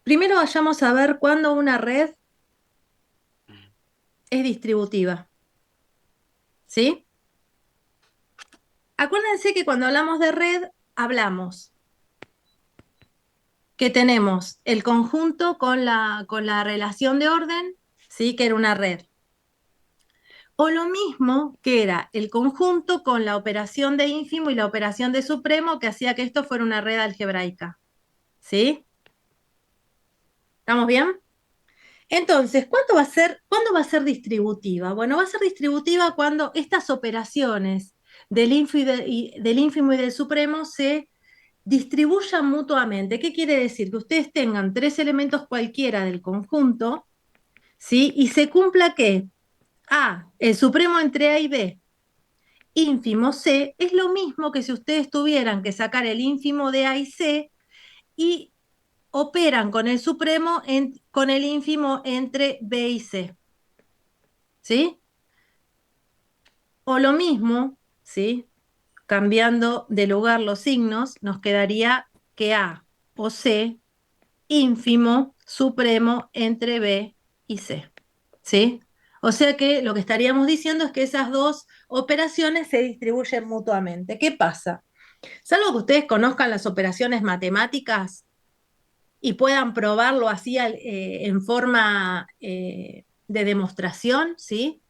Primero vayamos a ver cuándo una red es distributiva, ¿sí? Acuérdense que cuando hablamos de red, hablamos que tenemos el conjunto con la relación de orden, ¿sí? Que era una red. O lo mismo que era el conjunto con la operación de ínfimo y la operación de supremo que hacía que esto fuera una red algebraica, ¿sí? ¿Estamos bien? Entonces, cuándo va a ser distributiva? Bueno, va a ser distributiva cuando estas operaciones del ínfimo y del supremo se distribuyan mutuamente. ¿Qué quiere decir? Que ustedes tengan tres elementos cualquiera del conjunto, ¿sí? Y se cumpla que A, el supremo entre A y B, ínfimo C, es lo mismo que si ustedes tuvieran que sacar el ínfimo de A y C y operan con el supremo con el ínfimo entre B y C. ¿Sí? O lo mismo, ¿sí? Cambiando de lugar los signos, nos quedaría que A o C, ínfimo, supremo entre B y C. ¿Sí? O sea que lo que estaríamos diciendo es que esas dos operaciones se distribuyen mutuamente. ¿Qué pasa? Salvo que ustedes conozcan las operaciones matemáticas y puedan probarlo así en forma de demostración, ¿sí?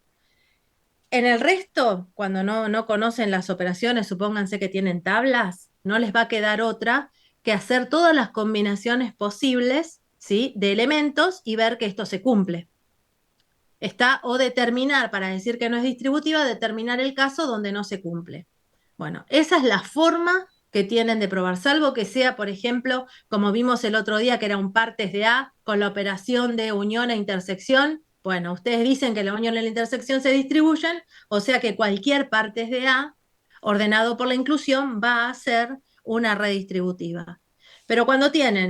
En el resto, cuando no conocen las operaciones, supónganse que tienen tablas, no les va a quedar otra que hacer todas las combinaciones posibles, ¿sí? De elementos y ver que esto se cumple. Está o determinar, para decir que no es distributiva, determinar el caso donde no se cumple. Bueno, esa es la forma que tienen de probar, salvo que sea, por ejemplo, como vimos el otro día, que era un partes de A con la operación de unión e intersección. Bueno, ustedes dicen que la unión y la intersección se distribuyen, o sea que cualquier partes de A ordenado por la inclusión va a ser una redistributiva. Pero cuando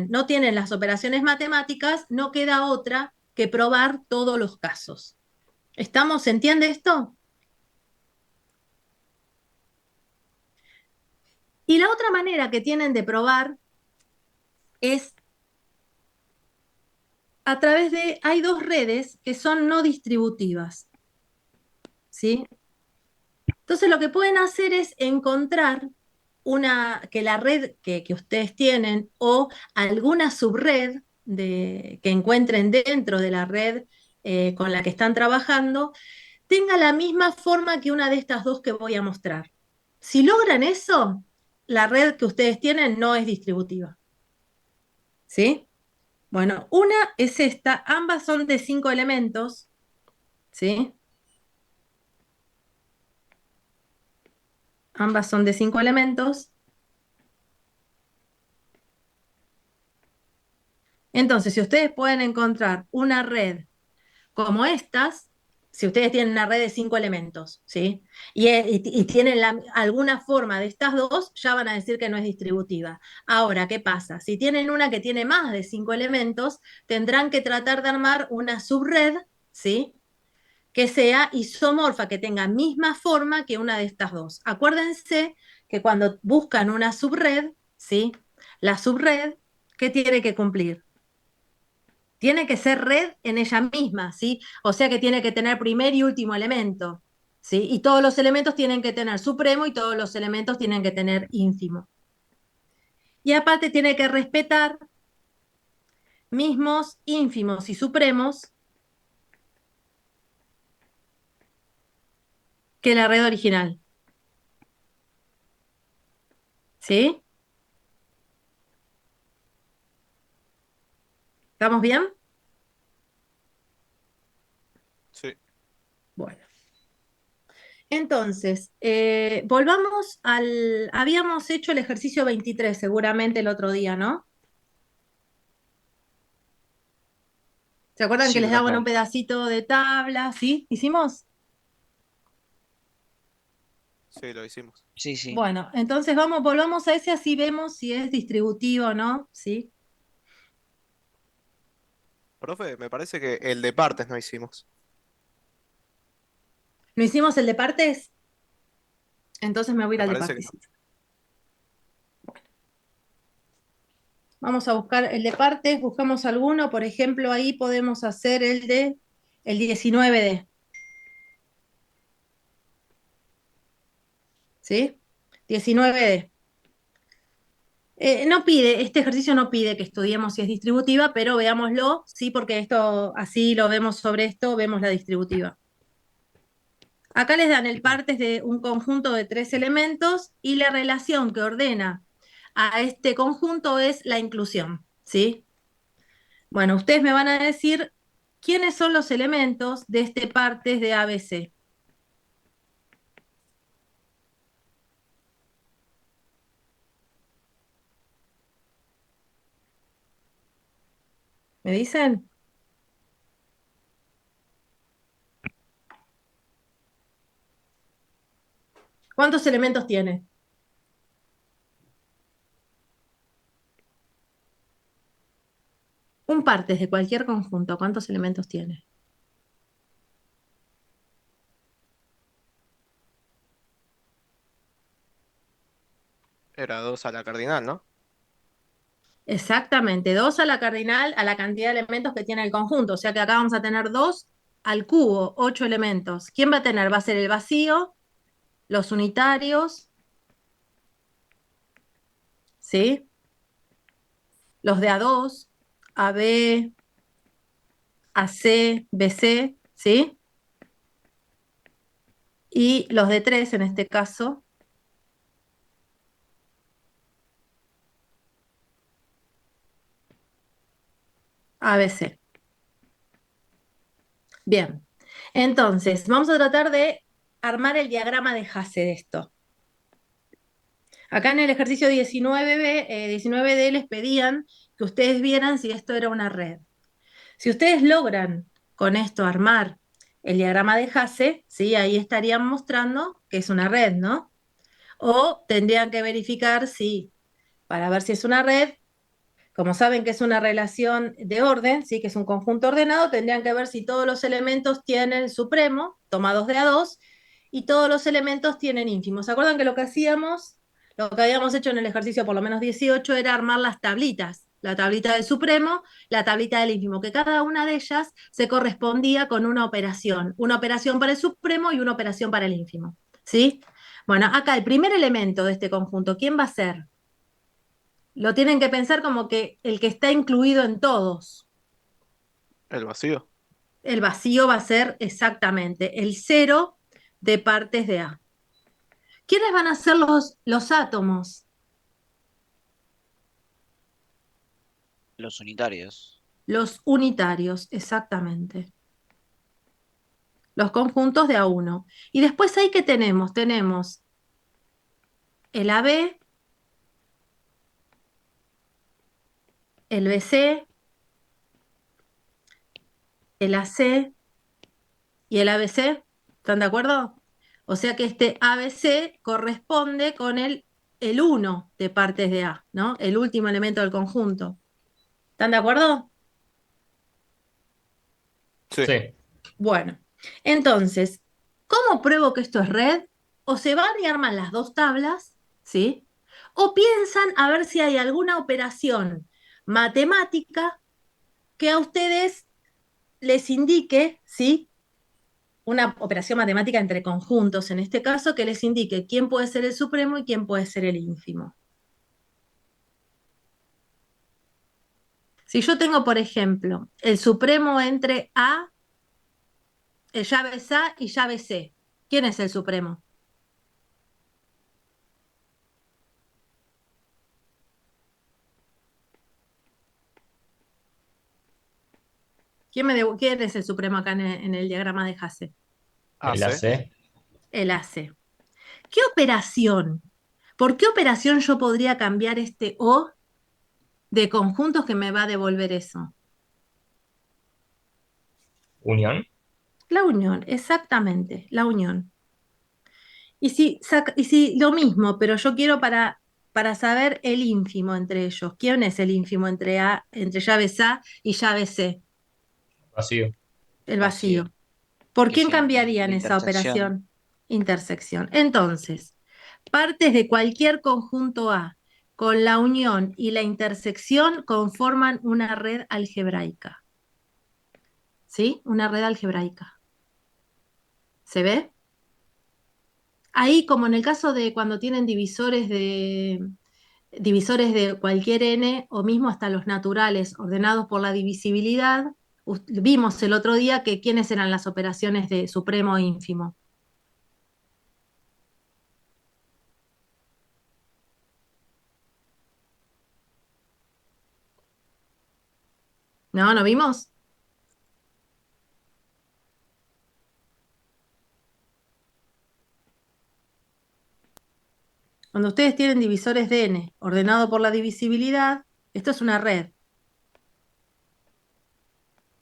no tienen las operaciones matemáticas, no queda otra que probar todos los casos. ¿Estamos? ¿Se entiende esto? Y la otra manera que tienen de probar es a través de, hay dos redes que son no distributivas, ¿sí? Entonces lo que pueden hacer es encontrar que la red que ustedes tienen o alguna subred que encuentren dentro de la red con la que están trabajando tenga la misma forma que una de estas dos que voy a mostrar. Si logran eso, la red que ustedes tienen no es distributiva, ¿sí? Bueno, una es esta, ambas son de 5 elementos, ¿sí? Ambas son de 5 elementos. Entonces, si ustedes pueden encontrar una red como estas, si ustedes tienen una red de 5 elementos, ¿sí? Y tienen alguna forma de estas dos, ya van a decir que no es distributiva. Ahora, ¿qué pasa? Si tienen una que tiene más de 5 elementos, tendrán que tratar de armar una subred, ¿sí? Que sea isomorfa, que tenga misma forma que una de estas dos. Acuérdense que cuando buscan una subred, ¿sí? La subred, ¿qué tiene que cumplir? Tiene que ser red en ella misma, ¿sí? O sea que tiene que tener primer y último elemento, ¿sí? Y todos los elementos tienen que tener supremo y todos los elementos tienen que tener ínfimo. Y aparte tiene que respetar mismos, ínfimos y supremos que la red original, ¿sí? ¿Estamos bien? Sí, Bueno. Entonces, volvamos habíamos hecho el ejercicio 23 seguramente el otro día, ¿no? ¿Se acuerdan que sí, les menos daban un mal. pedacito de tabla? ¿Sí? ¿Hicimos? Sí, lo hicimos. Sí, sí. Bueno, entonces volvamos a ese así vemos si es distributivo o no, ¿sí? Profe, me parece que el de partes no hicimos. ¿No hicimos el de partes? Entonces me voy a ir Me al de parece que partes. no. Vamos a buscar el de partes, buscamos alguno, por ejemplo, ahí podemos hacer el 19D, ¿sí? 19D. No pide, este ejercicio no pide que estudiemos si es distributiva, pero veámoslo, sí, porque esto, así lo vemos sobre esto, vemos la distributiva. Acá les dan el partes de un conjunto de 3 elementos y la relación que ordena a este conjunto es la inclusión, ¿sí? Bueno, ustedes me van a decir quiénes son los elementos de este partes de ABC. ¿Me dicen? ¿Cuántos elementos tiene? Un partes de cualquier conjunto, ¿cuántos elementos tiene? Era 2 a la cardinal, ¿no? Exactamente, 2 a la cardinal a la cantidad de elementos que tiene el conjunto. O sea que acá vamos a tener 2 al cubo, 8 elementos. ¿Quién va a tener? Va a ser el vacío, los unitarios, ¿sí? Los de A2, AB, AC, BC, ¿sí? Y los de 3 en este caso, ABC. Bien, entonces vamos a tratar de armar el diagrama de Hasse de esto. Acá en el ejercicio 19B, 19D les pedían que ustedes vieran si esto era una red. Si ustedes logran con esto armar el diagrama de Hasse, ¿sí? Ahí estarían mostrando que es una red, ¿no? O tendrían que verificar si, para ver si es una red, como saben que es una relación de orden, ¿sí? Que es un conjunto ordenado, tendrían que ver si todos los elementos tienen supremo, tomados de a dos, y todos los elementos tienen ínfimos. ¿Se acuerdan que lo que hacíamos, lo que habíamos hecho en el ejercicio por lo menos 18, era armar las tablitas? La tablita del supremo, la tablita del ínfimo, que cada una de ellas se correspondía con una operación para el supremo y una operación para el ínfimo, ¿sí? Bueno, acá el primer elemento de este conjunto, ¿quién va a ser? Lo tienen que pensar como que el que está incluido en todos. El vacío. El vacío va a ser exactamente el cero de partes de A. ¿Quiénes van a ser los átomos? Los unitarios. Los unitarios, exactamente. Los conjuntos de A1. Y después ahí que tenemos, tenemos el AB, el BC, el AC y el ABC. ¿Están de acuerdo? O sea que este ABC corresponde con el 1 de partes de A, ¿no? El último elemento del conjunto. ¿Están de acuerdo? Sí. Sí. Bueno, entonces, ¿cómo pruebo que esto es red? O se van y arman las dos tablas, ¿sí? O piensan a ver si hay alguna operación matemática que a ustedes les indique, ¿sí? Una operación matemática entre conjuntos, en este caso, que les indique quién puede ser el supremo y quién puede ser el ínfimo. Si yo tengo, por ejemplo, el supremo entre A, llaves A y llave C, ¿quién es el supremo? ¿Quién es el supremo acá en el diagrama de Hasse? El AC. AC. El AC. ¿Qué operación? ¿Por qué operación yo podría cambiar este O de conjuntos que me va a devolver eso? Unión. La unión, exactamente, la unión. Y si lo mismo, pero yo quiero para saber el ínfimo entre ellos. ¿Quién es el ínfimo entre llaves A y llave C? Vacío. El vacío. Vacío. ¿Por Que quién es cambiarían la esa intersección. operación? Intersección. Entonces, partes de cualquier conjunto A con la unión y la intersección conforman una red algebraica. ¿Sí? Una red algebraica. ¿Se ve? Ahí, como en el caso de cuando tienen divisores de cualquier n o mismo hasta los naturales ordenados por la divisibilidad, vimos el otro día que quiénes eran las operaciones de supremo e ínfimo. ¿No? ¿No vimos? Cuando ustedes tienen divisores de n ordenado por la divisibilidad, esto es una red.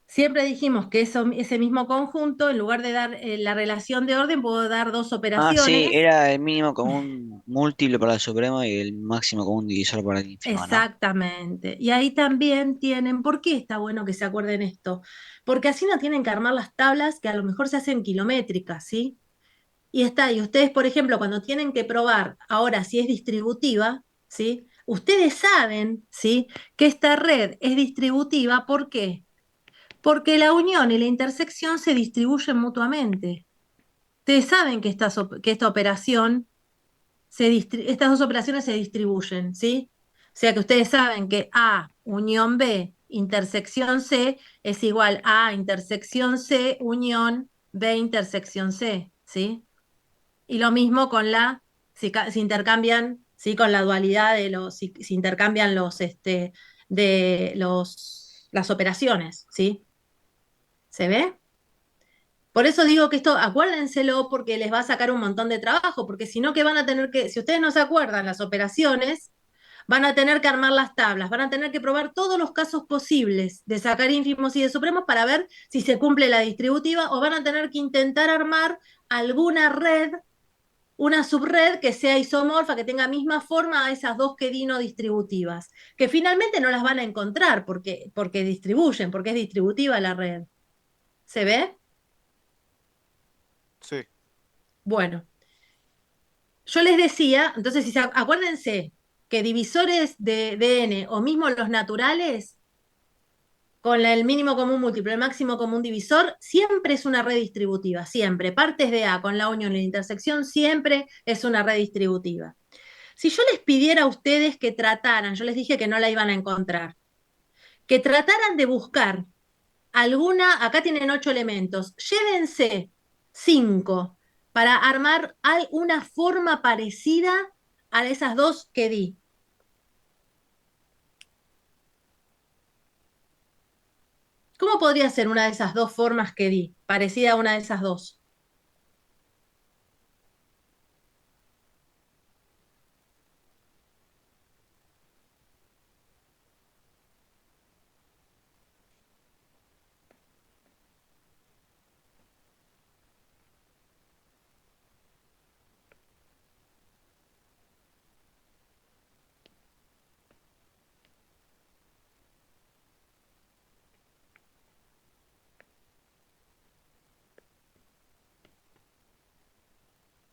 Siempre dijimos que ese mismo conjunto, en lugar de dar la relación de orden, puedo dar dos Ah, sí, operaciones. era el mínimo común múltiplo para el supremo y el máximo común divisor para el ínfimo, ¿no? Exactamente. Y ahí también tienen, ¿por qué está bueno que se acuerden esto? Porque así no tienen que armar las tablas que a lo mejor se hacen kilométricas, ¿sí? Y ustedes, por ejemplo, cuando tienen que probar ahora si es distributiva, ¿sí? Ustedes saben, ¿sí? Que esta red es distributiva, ¿por qué? Porque la unión y la intersección se distribuyen mutuamente. Ustedes saben que esta operación estas dos operaciones se distribuyen, ¿sí? O sea que ustedes saben que A unión B intersección C es igual a intersección C unión B intersección C, ¿sí? Y lo mismo con si intercambian, ¿sí? Con la dualidad si intercambian las operaciones, ¿sí? ¿Se ve? Por eso digo que esto, acuérdenselo porque les va a sacar un montón de trabajo, porque si no, que van a tener que, si ustedes no se acuerdan las operaciones, van a tener que armar las tablas, van a tener que probar todos los casos posibles de sacar ínfimos y de supremos para ver si se cumple la distributiva, o van a tener que intentar armar alguna red, una subred que sea isomorfa, que tenga misma forma a esas dos que di no distributivas, que finalmente no las van a encontrar porque distribuyen, porque es distributiva la red. ¿Se ve? Sí. Bueno. Yo les decía, entonces, acuérdense que divisores de n o mismo los naturales, con el mínimo común múltiplo, el máximo común divisor, siempre es una red distributiva, siempre. Partes de A con la unión y la intersección siempre es una red distributiva. Si yo les pidiera a ustedes que trataran, yo les dije que no la iban a encontrar, que trataran de buscar acá tienen 8 elementos, llévense 5 para armar una forma parecida a esas dos que di. ¿Cómo podría ser una de esas dos formas que di, parecida a una de esas dos?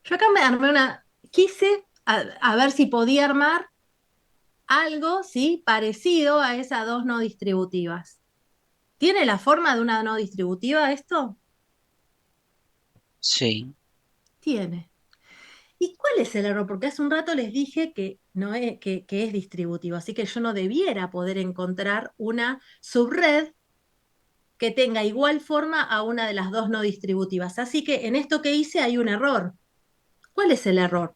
Yo acá me armé quise a ver si podía armar algo, ¿sí? Parecido a esas dos no distributivas. ¿Tiene la forma de una no distributiva esto? Sí. Tiene. ¿Y cuál es el error? Porque hace un rato les dije que, no es, que es distributivo, así que yo no debiera poder encontrar una subred que tenga igual forma a una de las dos no distributivas. Así que en esto que hice hay un error. ¿Cuál es el error?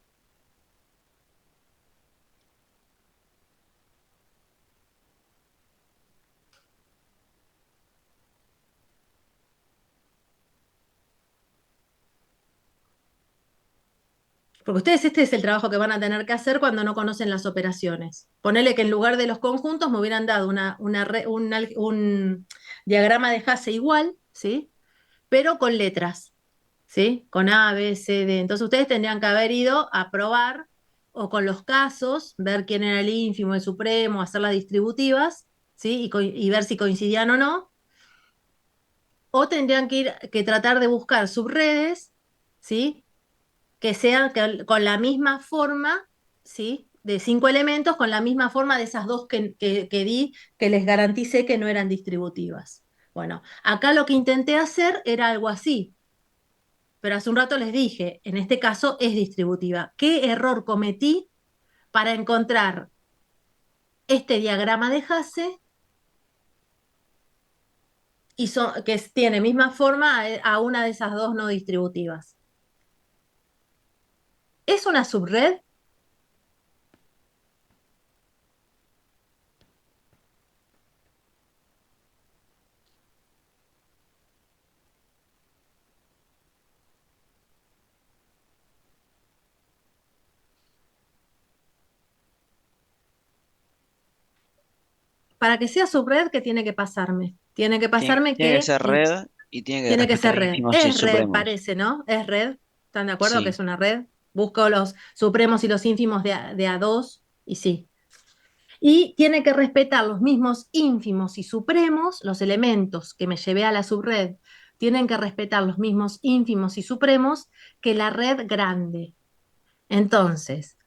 Porque ustedes este es el trabajo que van a tener que hacer cuando no conocen las operaciones. Ponele que en lugar de los conjuntos me hubieran dado un diagrama de Hasse igual, ¿sí? Pero con letras, ¿sí? Con A, B, C, D. Entonces ustedes tendrían que haber ido a probar o con los casos, ver quién era el ínfimo, el supremo, hacer las distributivas, ¿sí? Y ver si coincidían o no. O tendrían que tratar de buscar subredes, ¿sí? Que sean con la misma forma, ¿sí? de 5 elementos con la misma forma de esas dos que di, que les garanticé que no eran distributivas. Bueno, acá lo que intenté hacer era algo así, pero hace un rato les dije, en este caso es distributiva. ¿Qué error cometí para encontrar este diagrama de Hasse y que tiene misma forma a una de esas dos no distributivas? ¿Es una subred? Para que sea subred, ¿qué tiene que pasarme? Tiene que pasarme Tiene que que ser red y tiene que tiene que respetar ser red. ínfimos y Es red, supremos. parece, ¿no? Es red. ¿Están de acuerdo que Sí, es una red? Busco los supremos y los ínfimos de A2 y sí. Y tiene que respetar los mismos ínfimos y supremos, los elementos que me llevé a la subred, tienen que respetar los mismos ínfimos y supremos que la red grande. Entonces,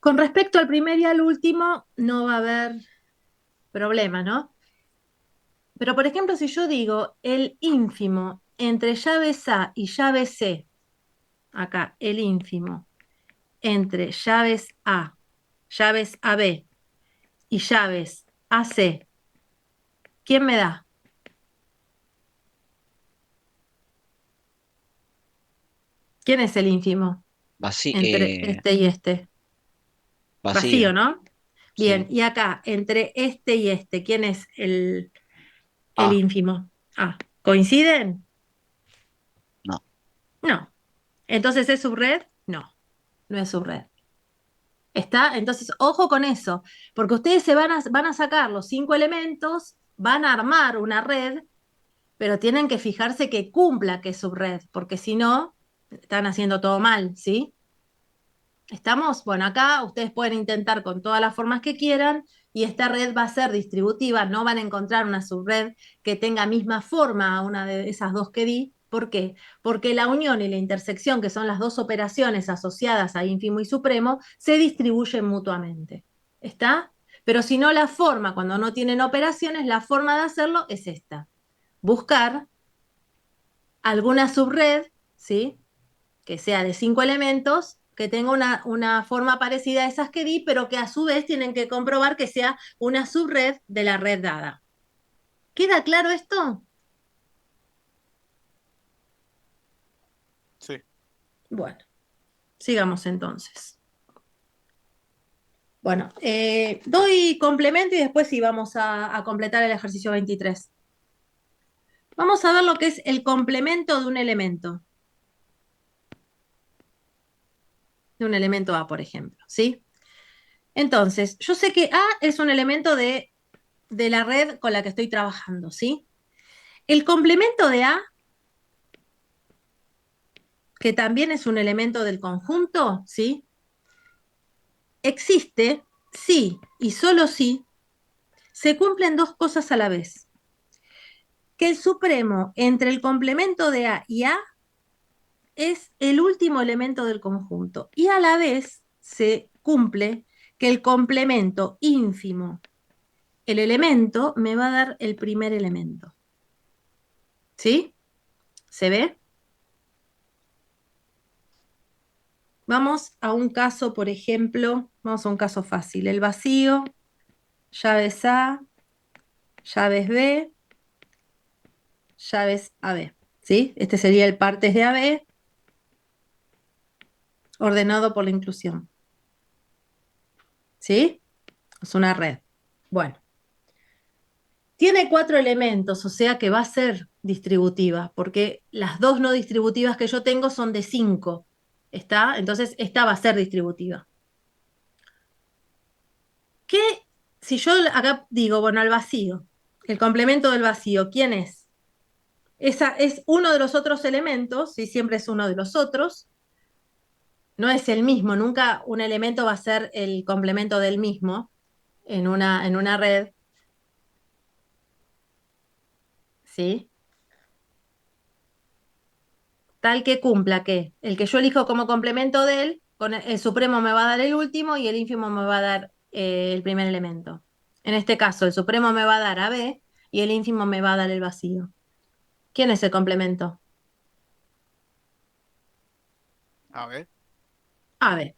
con respecto al primer y al último, no va a haber problema, ¿no? Pero, por ejemplo, si yo digo el ínfimo entre llaves A y llaves C, acá, el ínfimo entre llaves A, llaves AB y llaves AC, ¿quién me da? ¿Quién es el ínfimo vacío, entre este y este? Vacío, vacío, ¿no? Bien, sí. y acá, entre este y este, ¿quién es el Ah, ínfimo? Ah, ¿coinciden? no. No. Entonces, ¿es subred? No, no es subred. ¿Está? Entonces, ojo con eso, porque ustedes van a sacar los 5 elementos, van a armar una red, pero tienen que fijarse que cumpla que es subred, porque si no, están haciendo todo mal, ¿sí? ¿Estamos? Bueno, acá ustedes pueden intentar con todas las formas que quieran y esta red va a ser distributiva, no van a encontrar una subred que tenga misma forma a una de esas dos que di. ¿Por qué? Porque la unión y la intersección, que son las dos operaciones asociadas a ínfimo y supremo, se distribuyen mutuamente. ¿Está? Pero si no, la forma, cuando no tienen operaciones, la forma de hacerlo es esta. Buscar alguna subred, ¿sí? Que sea de 5 elementos, que tenga una forma parecida a esas que di, pero que a su vez tienen que comprobar que sea una subred de la red dada. ¿Queda claro esto? Sí. Bueno, sigamos entonces. Bueno, doy complemento y después sí vamos a completar el ejercicio 23. Vamos a ver lo que es el complemento de un elemento A, por ejemplo, ¿sí? Entonces, yo sé que A es un elemento de la red con la que estoy trabajando, ¿sí? El complemento de A, que también es un elemento del conjunto, ¿sí? Existe si y solo si se cumplen dos cosas a la vez. Que el supremo entre el complemento de A y A es el último elemento del conjunto y a la vez se cumple que el complemento ínfimo, el elemento, me va a dar el primer elemento. ¿Sí? ¿Se ve? Vamos a un caso, por ejemplo, vamos a un caso fácil. El vacío, llaves A, llaves B, llaves AB. ¿Sí? Este sería el partes de AB ordenado por la inclusión. ¿Sí? Es una red. Bueno, tiene 4 elementos, o sea que va a ser distributiva, porque las dos no distributivas que yo tengo son de 5. ¿Está? Entonces, esta va a ser distributiva. ¿Qué? Si yo acá digo, bueno, al vacío, el complemento del vacío, ¿quién es? Esa es uno de los otros elementos, ¿sí? Siempre es uno de los otros, no es el mismo, nunca un elemento va a ser el complemento del mismo en una red, ¿sí? Tal que cumpla que el que yo elijo como complemento de él el supremo me va a dar el último y el ínfimo me va a dar el primer elemento. En este caso, el supremo me va a dar AB y el ínfimo me va a dar el vacío. ¿Quién es el complemento? A ver. AB.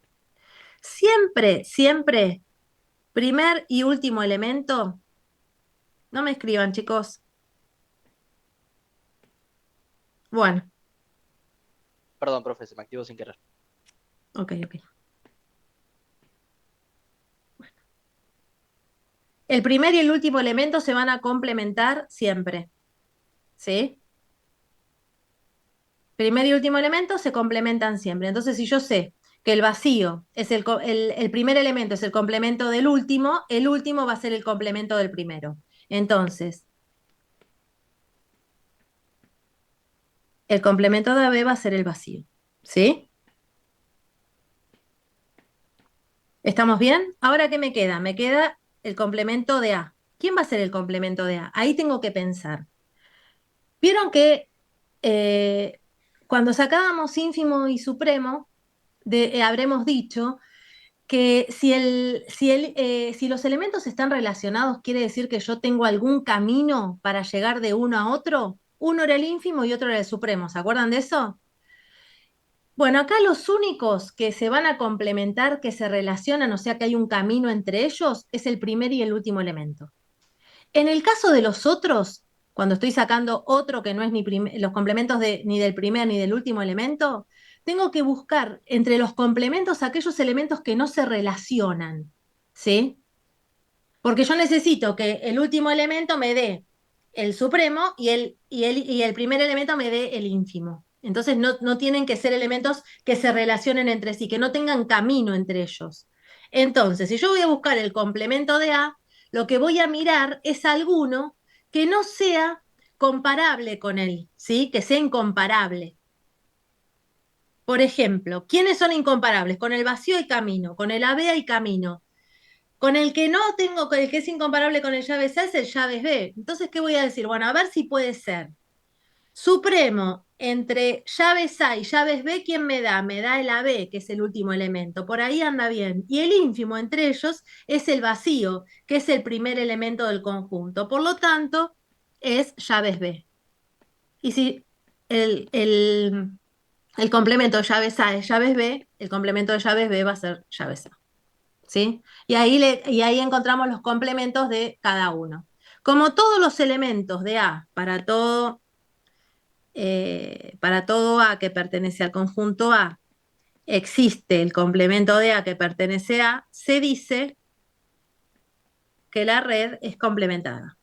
Siempre, siempre, primer y último elemento. No me escriban, chicos. Bueno, Perdón, profe, se me activó sin querer. ok, ok. El primer y el último elemento se van a complementar siempre. ¿Sí? Primer y último elemento se complementan siempre. Entonces, si yo sé que el vacío es el primer elemento es el complemento del último, el último va a ser el complemento del primero. Entonces, el complemento de AB va a ser el vacío. ¿Sí? ¿Estamos bien? Ahora, ¿qué me queda? Me queda el complemento de A. ¿Quién va a ser el complemento de A? Ahí tengo que pensar. Vieron que cuando sacábamos ínfimo y supremo, habremos dicho que si los elementos están relacionados, quiere decir que yo tengo algún camino para llegar de uno a otro. Uno era el ínfimo y otro era el supremo. ¿Se acuerdan de eso? Bueno, acá los únicos que se van a complementar, que se relacionan, o sea que hay un camino entre ellos, es el primer y el último elemento. En el caso de los otros, cuando estoy sacando otro que no es los complementos ni del primer ni del último elemento, tengo que buscar entre los complementos aquellos elementos que no se relacionan, ¿sí? Porque yo necesito que el último elemento me dé el supremo y el primer elemento me dé el ínfimo. Entonces no tienen que ser elementos que se relacionen entre sí, que no tengan camino entre ellos. Entonces, si yo voy a buscar el complemento de A, lo que voy a mirar es alguno que no sea comparable con él, ¿sí? Que sea incomparable. Por ejemplo, ¿quiénes son incomparables? Con el vacío hay camino, con el AB hay camino. Con el que no tengo, con el que es incomparable con el llaves A es el llaves B. Entonces, ¿qué voy a decir? Bueno, a ver si puede ser. Supremo entre llaves A y llaves B, ¿quién me da? Me da el AB, que es el último elemento. Por ahí anda bien. Y el ínfimo entre ellos es el vacío, que es el primer elemento del conjunto. Por lo tanto, es llaves B. Y si el complemento de llaves A es llaves B, el complemento de llaves B va a ser llaves A. ¿Sí? Y ahí encontramos los complementos de cada uno. Como todos los elementos de A, para todo A que pertenece al conjunto A, existe el complemento de A que pertenece a, se dice que la red es complementada.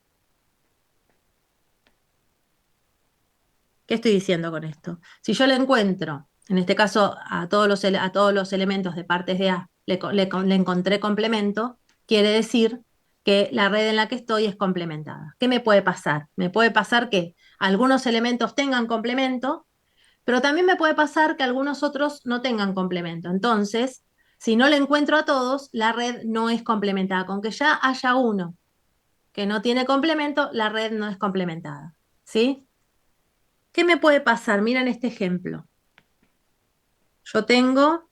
¿Qué estoy diciendo con esto? Si yo le encuentro, en este caso a todos los elementos de partes de A, le encontré complemento, quiere decir que la red en la que estoy es complementada. ¿Qué me puede pasar? Me puede pasar que algunos elementos tengan complemento, pero también me puede pasar que algunos otros no tengan complemento. Entonces, si no le encuentro a todos, la red no es complementada. Con que ya haya uno que no tiene complemento, la red no es complementada. ¿Sí? ¿Qué me puede pasar? Miren este ejemplo. Yo tengo,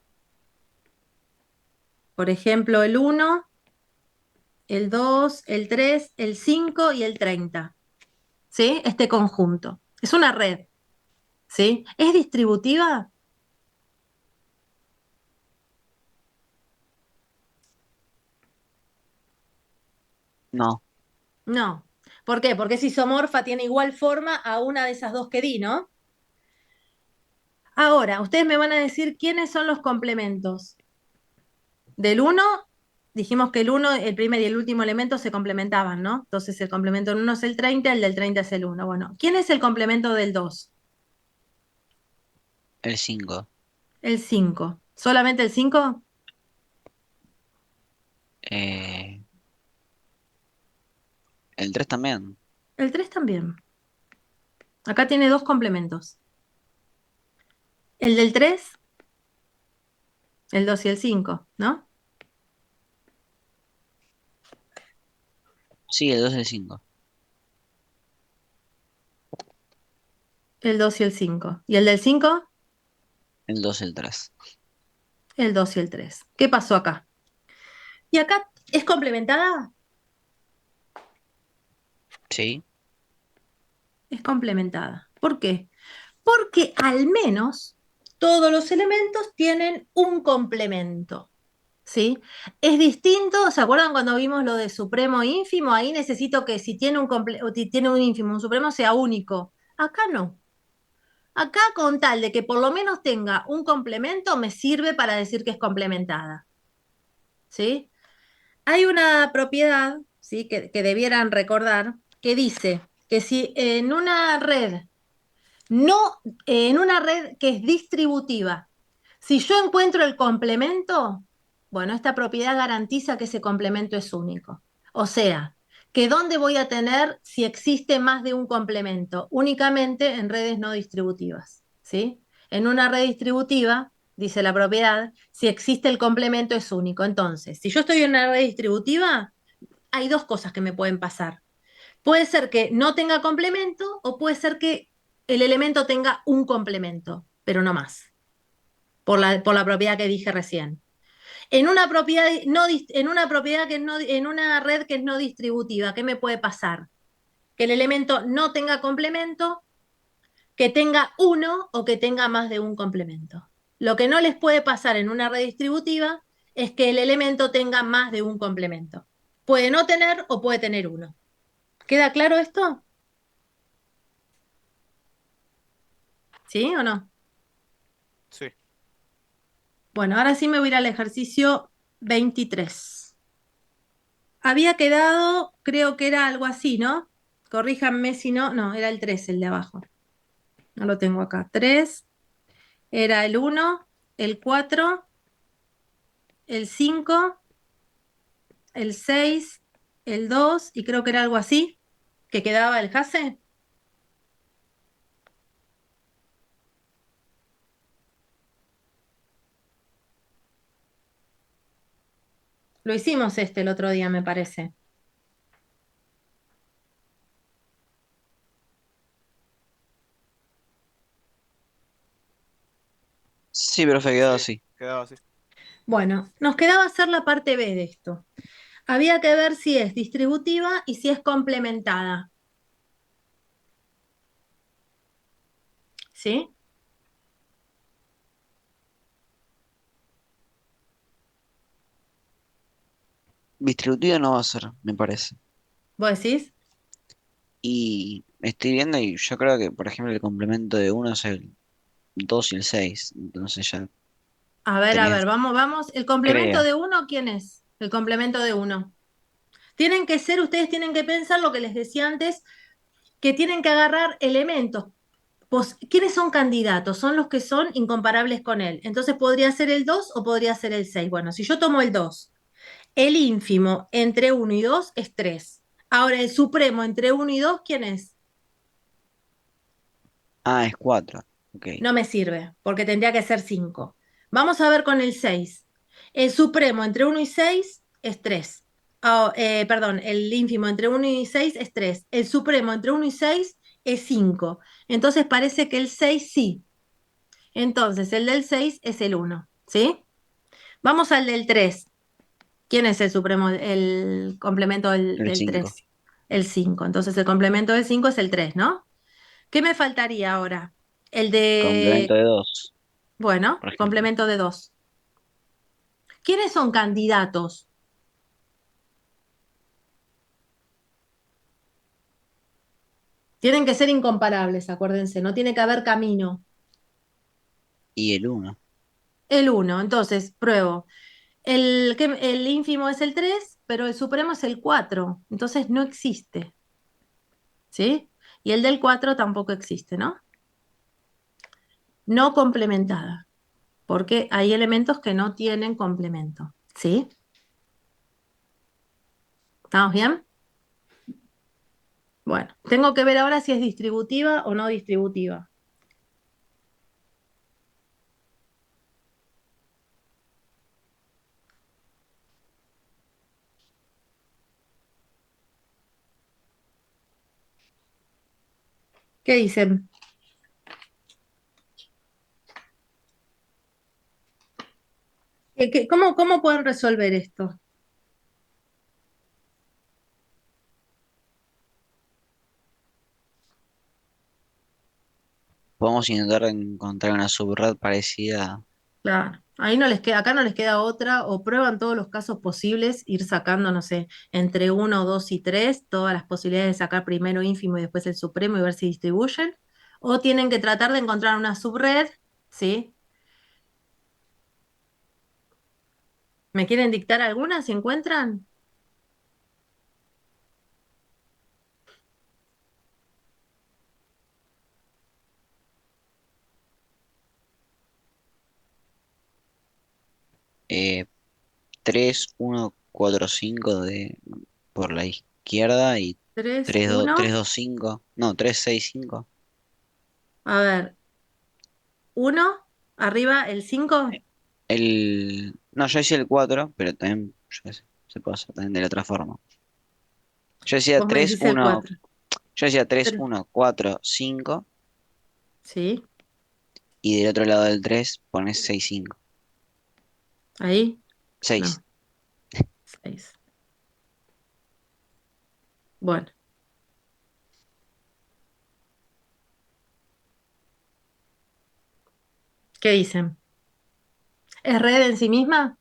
por ejemplo, el 1, el 2, el 3, el 5 y el 30. ¿Sí? Este conjunto. Es una red. ¿Sí? ¿Es distributiva? No, No. ¿Por qué? Porque es isomorfa, tiene igual forma a una de esas dos que di, ¿no? Ahora, ustedes me van a decir quiénes son los complementos. Del 1, dijimos que el 1, el primer y el último elemento se complementaban, ¿no? Entonces el complemento del 1 es el 30, el del 30 es el 1. Bueno, ¿quién es el complemento del 2? el 5. El 5. ¿Solamente el 5? El 3 también. El 3 también. Acá tiene dos complementos. El del 3, el 2 y el 5, ¿no? Sí, el 2 el 5. El 2 y el 5. ¿Y el del 5? El 2 el 3. el 2 y el 3. ¿Qué pasó acá? ¿Y acá es complementada? Sí. Es complementada. ¿Por qué? Porque al menos todos los elementos tienen un complemento. ¿Sí? Es distinto, ¿se acuerdan cuando vimos lo de supremo e ínfimo? Ahí necesito que si tiene tiene un ínfimo, un supremo sea único. Acá no. Acá con tal de que por lo menos tenga un complemento me sirve para decir que es complementada. ¿Sí? Hay una propiedad, ¿sí? que debieran recordar que dice que si en una red no, en una red que es distributiva, si yo encuentro el complemento, bueno, esta propiedad garantiza que ese complemento es único. O sea, que ¿dónde voy a tener si existe más de un complemento? Únicamente en redes no distributivas, ¿sí? En una red distributiva, dice la propiedad, si existe el complemento es único. Entonces, si yo estoy en una red distributiva, hay dos cosas que me pueden pasar. Puede ser que no tenga complemento o puede ser que el elemento tenga un complemento, pero no más, por la propiedad que dije recién. En una propiedad, en una propiedad que no, en una red que es no distributiva, ¿qué me puede pasar? Que el elemento no tenga complemento, que tenga uno o que tenga más de un complemento. Lo que no les puede pasar en una red distributiva es que el elemento tenga más de un complemento. Puede no tener o puede tener uno. ¿Queda claro esto? ¿Sí o no? Sí. Bueno, ahora sí me voy a ir al ejercicio 23. Había quedado, creo que era algo así, ¿no? Corríjanme si no, no, era el 3 el de abajo. No lo tengo acá. 3 era el 1, el 4, el 5, el 6, el 2 y creo que era algo así, que quedaba el Jase. Lo hicimos el otro día, me parece. Sí, profe, quedó Sí, así. quedaba así. Bueno, nos quedaba hacer la parte B de esto. Había que ver si es distributiva y si es complementada. ¿Sí? Distribuido no va a ser, me parece. ¿Vos decís? Y estoy viendo y yo creo que, por ejemplo, el complemento de uno es el 2 y el 6. Entonces ya A tenés, ver, vamos, vamos. ¿El complemento creo. de uno quién es? El complemento de uno. Tienen que ser, ustedes tienen que pensar lo que les decía antes, que tienen que agarrar elementos. ¿Quiénes son candidatos? Son los que son incomparables con él. Entonces podría ser el 2 o podría ser el 6. Bueno, si yo tomo el 2, el ínfimo entre uno y 2 es 3. Ahora, el supremo entre uno y 2, ¿quién es? Ah, es 4. Ok. No me sirve, porque tendría que ser 5. Vamos a ver con el 6. El supremo entre uno y 6 es 3. Perdón, el ínfimo entre uno y 6 es 3. El supremo entre uno y 6 es 5. Entonces parece que el 6 sí. Entonces el del 6 es el 1. ¿Sí? Vamos al del 3. ¿Quién es el supremo, el complemento El del 5. 3? El 5. Entonces el complemento del 5 es el 3, ¿no? ¿Qué me faltaría ahora? El Complemento de de 2, Bueno, por ejemplo. complemento de 2. ¿Quiénes son candidatos? Tienen que ser incomparables, acuérdense, no tiene que haber camino. Y el 1. El 1, entonces, pruebo. El ínfimo es el 3, pero el supremo es el 4, entonces no existe, ¿sí? Y el del 4 tampoco existe, ¿no? No complementada, porque hay elementos que no tienen complemento, ¿sí? ¿Estamos bien? Bueno, tengo que ver ahora si es distributiva o no distributiva. ¿Qué dicen? ¿Cómo pueden resolver esto? Podemos intentar encontrar una subred parecida. Claro, ahí no les queda, acá no les queda otra, o prueban todos los casos posibles, ir sacando, no sé, entre uno, 2 y 3, todas las posibilidades de sacar primero ínfimo y después el supremo y ver si distribuyen, o tienen que tratar de encontrar una subred, ¿sí? ¿Me quieren dictar alguna si encuentran? eh, 3, 1, 4, 5 por la izquierda y 3, 3, 2, 3, 1, 2, 5. No, 3, 6, 5. a ver, 1, arriba el 5, No, yo decía el 4, pero también yo qué sé, se puede hacer también de la otra forma. Yo decía vos me 3, decís el 1, 4, yo decía 3, 1, 4, 5 ¿sí? y del otro lado del 3 pones 6, 5. Ahí, 6. no, 6. Bueno, ¿qué dicen? ¿Es red en sí misma?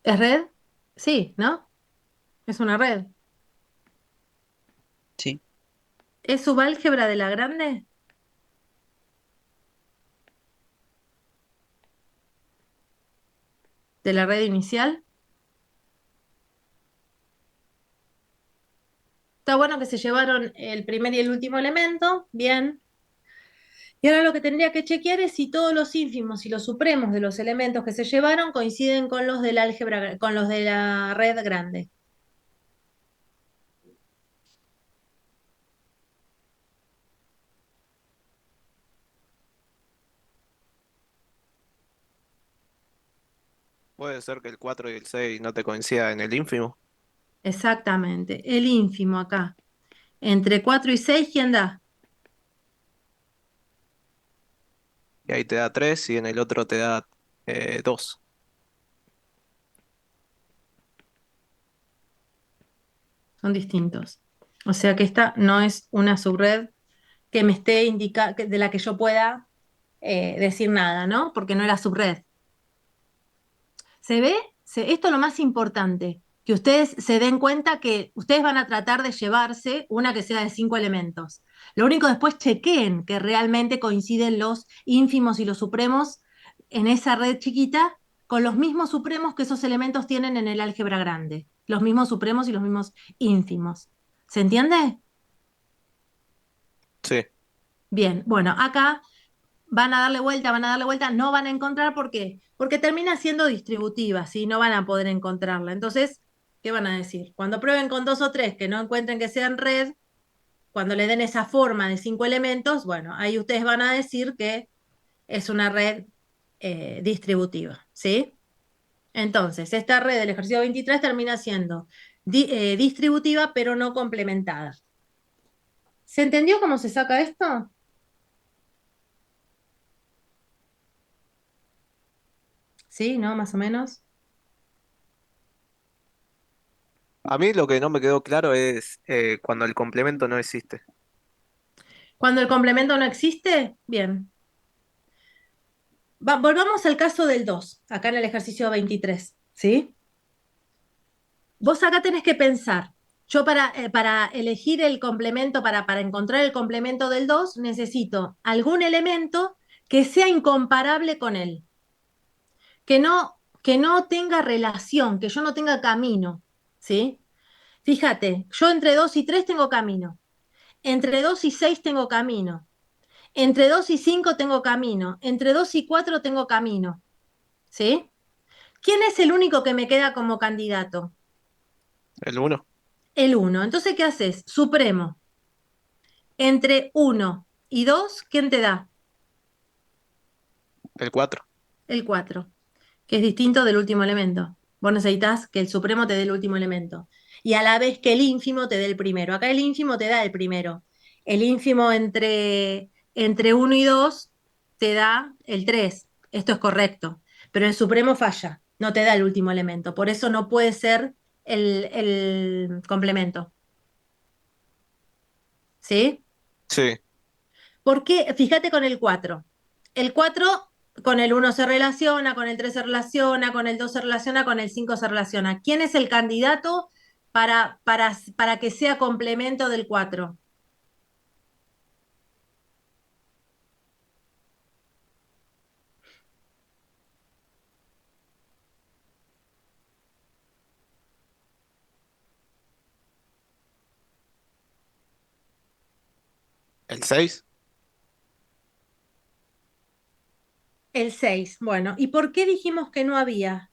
¿Es red? Sí, ¿no? Es una red. Sí, ¿Es subálgebra de la grande? ¿De la red inicial? Está bueno que se llevaron el primer y el último elemento, bien. Y ahora lo que tendría que chequear es si todos los ínfimos y los supremos de los elementos que se llevaron coinciden con los del álgebra, con los de la red grande. Puede ser que el 4 y el 6 no te coincidan en el ínfimo. Exactamente. El ínfimo acá. Entre 4 y 6, ¿quién da? Y ahí te da 3 y en el otro te da 2. Son distintos. O sea que esta no es una subred que me esté indicando, de la que yo pueda decir nada, ¿no? Porque no era subred. ¿Se ve? Esto es lo más importante, que ustedes se den cuenta que ustedes van a tratar de llevarse una que sea de 5 elementos. Lo único después chequeen que realmente coinciden los ínfimos y los supremos en esa red chiquita con los mismos supremos que esos elementos tienen en el álgebra grande. Los mismos supremos y los mismos ínfimos. ¿Se entiende? Sí, Bien, bueno, acá van a darle vuelta, no van a encontrar, ¿por qué? Porque termina siendo distributiva, ¿sí? No van a poder encontrarla. Entonces, ¿qué van a decir? Cuando prueben con 2 o 3 que no encuentren que sean red, cuando le den esa forma de 5 elementos, bueno, ahí ustedes van a decir que es una red distributiva, ¿sí? Entonces, esta red del ejercicio 23 termina siendo distributiva, pero no complementada. ¿Se entendió cómo se saca esto? ¿Sí? ¿No? Más o menos. a mí lo que no me quedó claro es cuando el complemento no existe. Cuando el complemento no existe, bien. Volvamos al caso del 2 acá en el ejercicio 23, ¿sí? Vos acá tenés que pensar, yo para elegir el complemento, para encontrar el complemento del 2 necesito algún elemento que sea incomparable con él, que no tenga relación, que yo no tenga camino, ¿sí? Fíjate, yo entre 2 y 3 tengo camino, entre 2 y 6 tengo camino, entre 2 y 5 tengo camino, entre 2 y 4 tengo camino, ¿sí? ¿Quién es el único que me queda como candidato? El uno, El uno. Entonces, ¿qué haces? Supremo. Entre uno y 2, ¿quién te da? el 4. El 4, que es distinto del último elemento. Vos necesitas que el supremo te dé el último elemento. y a la vez que el ínfimo te dé el primero. Acá el ínfimo te da el primero. El ínfimo entre 1 y 2 te da el 3. Esto es correcto. Pero el supremo falla, no te da el último elemento. Por eso no puede ser el complemento. ¿Sí? Sí. Porque, fíjate con el 4. El 4 con el 1 se relaciona, con el 3 se relaciona, con el 2 se relaciona, con el 5 se relaciona. ¿Quién es el candidato para que sea complemento del 4? ¿El 6? El 6. Bueno, ¿y por qué dijimos que no había?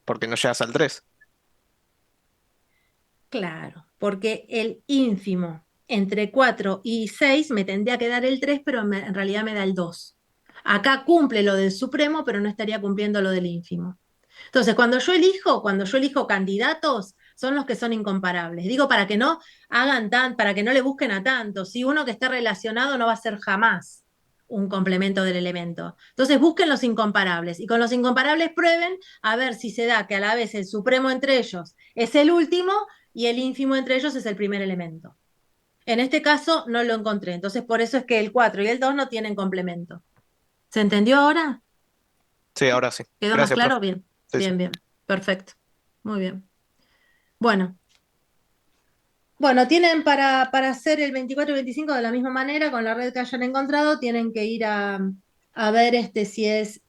Porque no llegas al 3. Claro, porque el ínfimo entre 4 y 6 me tendría que dar el 3, pero en realidad me da el 2. Acá cumple lo del supremo, pero no estaría cumpliendo lo del ínfimo. Entonces, cuando yo elijo candidatos, son los que son incomparables. Digo, para que no para que no le busquen a tanto. Si uno que está relacionado no va a ser jamás un complemento del elemento. Entonces, busquen los incomparables y con los incomparables prueben a ver si se da que a la vez el supremo entre ellos es el último y el ínfimo entre ellos es el primer elemento. En este caso no lo encontré, entonces por eso es que el 4 y el 2 no tienen complemento. ¿Se entendió ahora? Sí, ahora sí. ¿Quedó más Gracias, profe. claro? Bien, Sí, sí. bien, bien. Perfecto. Muy bien. Bueno, tienen para hacer el 24 y 25 de la misma manera, con la red que hayan encontrado, tienen que ir a ver si es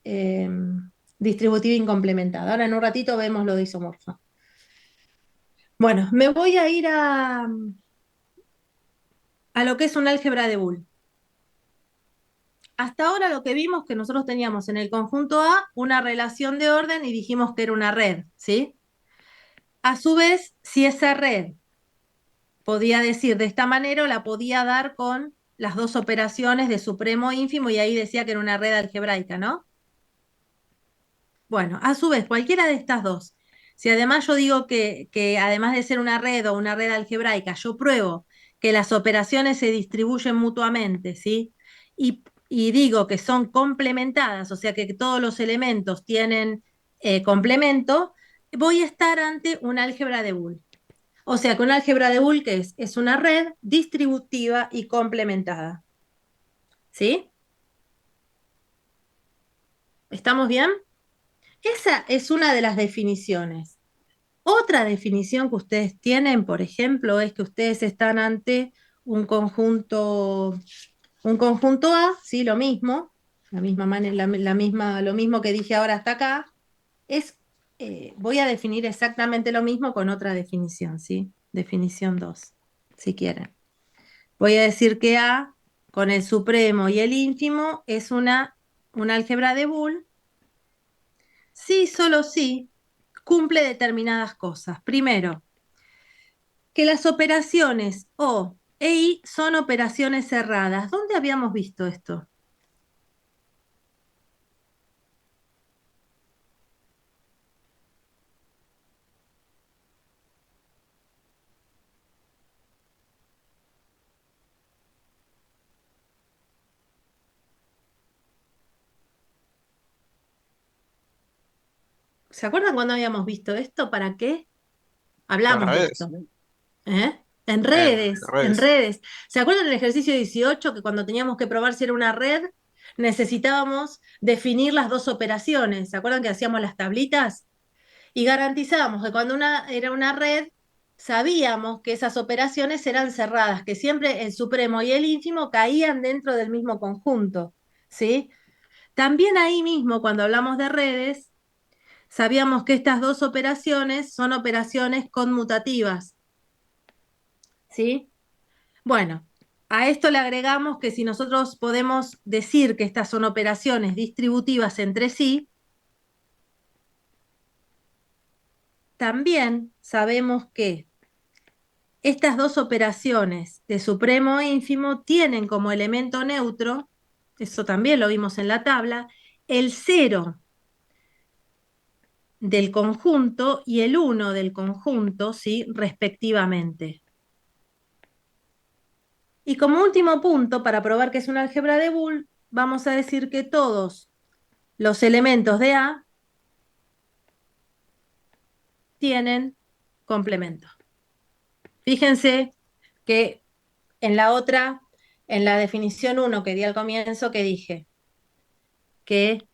distributiva incomplementada. Ahora en un ratito vemos lo de isomorfo. Bueno, me voy a ir a lo que es un álgebra de Boole. Hasta ahora lo que vimos que nosotros teníamos en el conjunto A una relación de orden y dijimos que era una red, ¿sí? A su vez, si esa red podía decir de esta manera o la podía dar con las dos operaciones de supremo e ínfimo y ahí decía que era una red algebraica, ¿no? Bueno, a su vez, cualquiera de estas dos, si además yo digo que además de ser una red o una red algebraica, yo pruebo que las operaciones se distribuyen mutuamente, ¿sí? Y digo que son complementadas, o sea que todos los elementos tienen complemento, voy a estar ante una álgebra de Boole. O sea que una álgebra de Boole, ¿qué es? Es una red distributiva y complementada. ¿Sí? ¿Estamos bien? Esa es una de las definiciones. Otra definición que ustedes tienen, por ejemplo, es que ustedes están ante un conjunto, un conjunto A, ¿sí? Lo mismo, lo mismo que dije ahora hasta acá, voy a definir exactamente lo mismo con otra definición, ¿sí? Definición 2, si quieren. Voy a decir que A con el supremo y el ínfimo es una álgebra de Boole, sí, solo sí, cumple determinadas cosas. Primero, que las operaciones O e I son operaciones cerradas. ¿Dónde habíamos visto esto? ¿Se acuerdan cuándo habíamos visto esto? ¿Para qué? En Hablamos de redes. esto. ¿Eh? En En redes, en redes. redes. ¿Se acuerdan del ejercicio 18 que cuando teníamos que probar si era una red, necesitábamos definir las dos operaciones? ¿Se acuerdan que hacíamos las tablitas? Y garantizábamos que cuando era una red, sabíamos que esas operaciones eran cerradas, que siempre el supremo y el ínfimo caían dentro del mismo conjunto, ¿sí? También ahí mismo, cuando hablamos de redes, sabíamos que estas dos operaciones son operaciones conmutativas, ¿sí? Bueno, a esto le agregamos que si nosotros podemos decir que estas son operaciones distributivas entre sí, también sabemos que estas dos operaciones de supremo e ínfimo tienen como elemento neutro eso también lo vimos en la tabla, el 0 del conjunto y el 1 del conjunto, ¿sí? Respectivamente. Y como último punto, para probar que es un álgebra de Boole, vamos a decir que todos los elementos de A tienen complemento. Fíjense que en la otra, en la definición 1 que di al comienzo, que dije que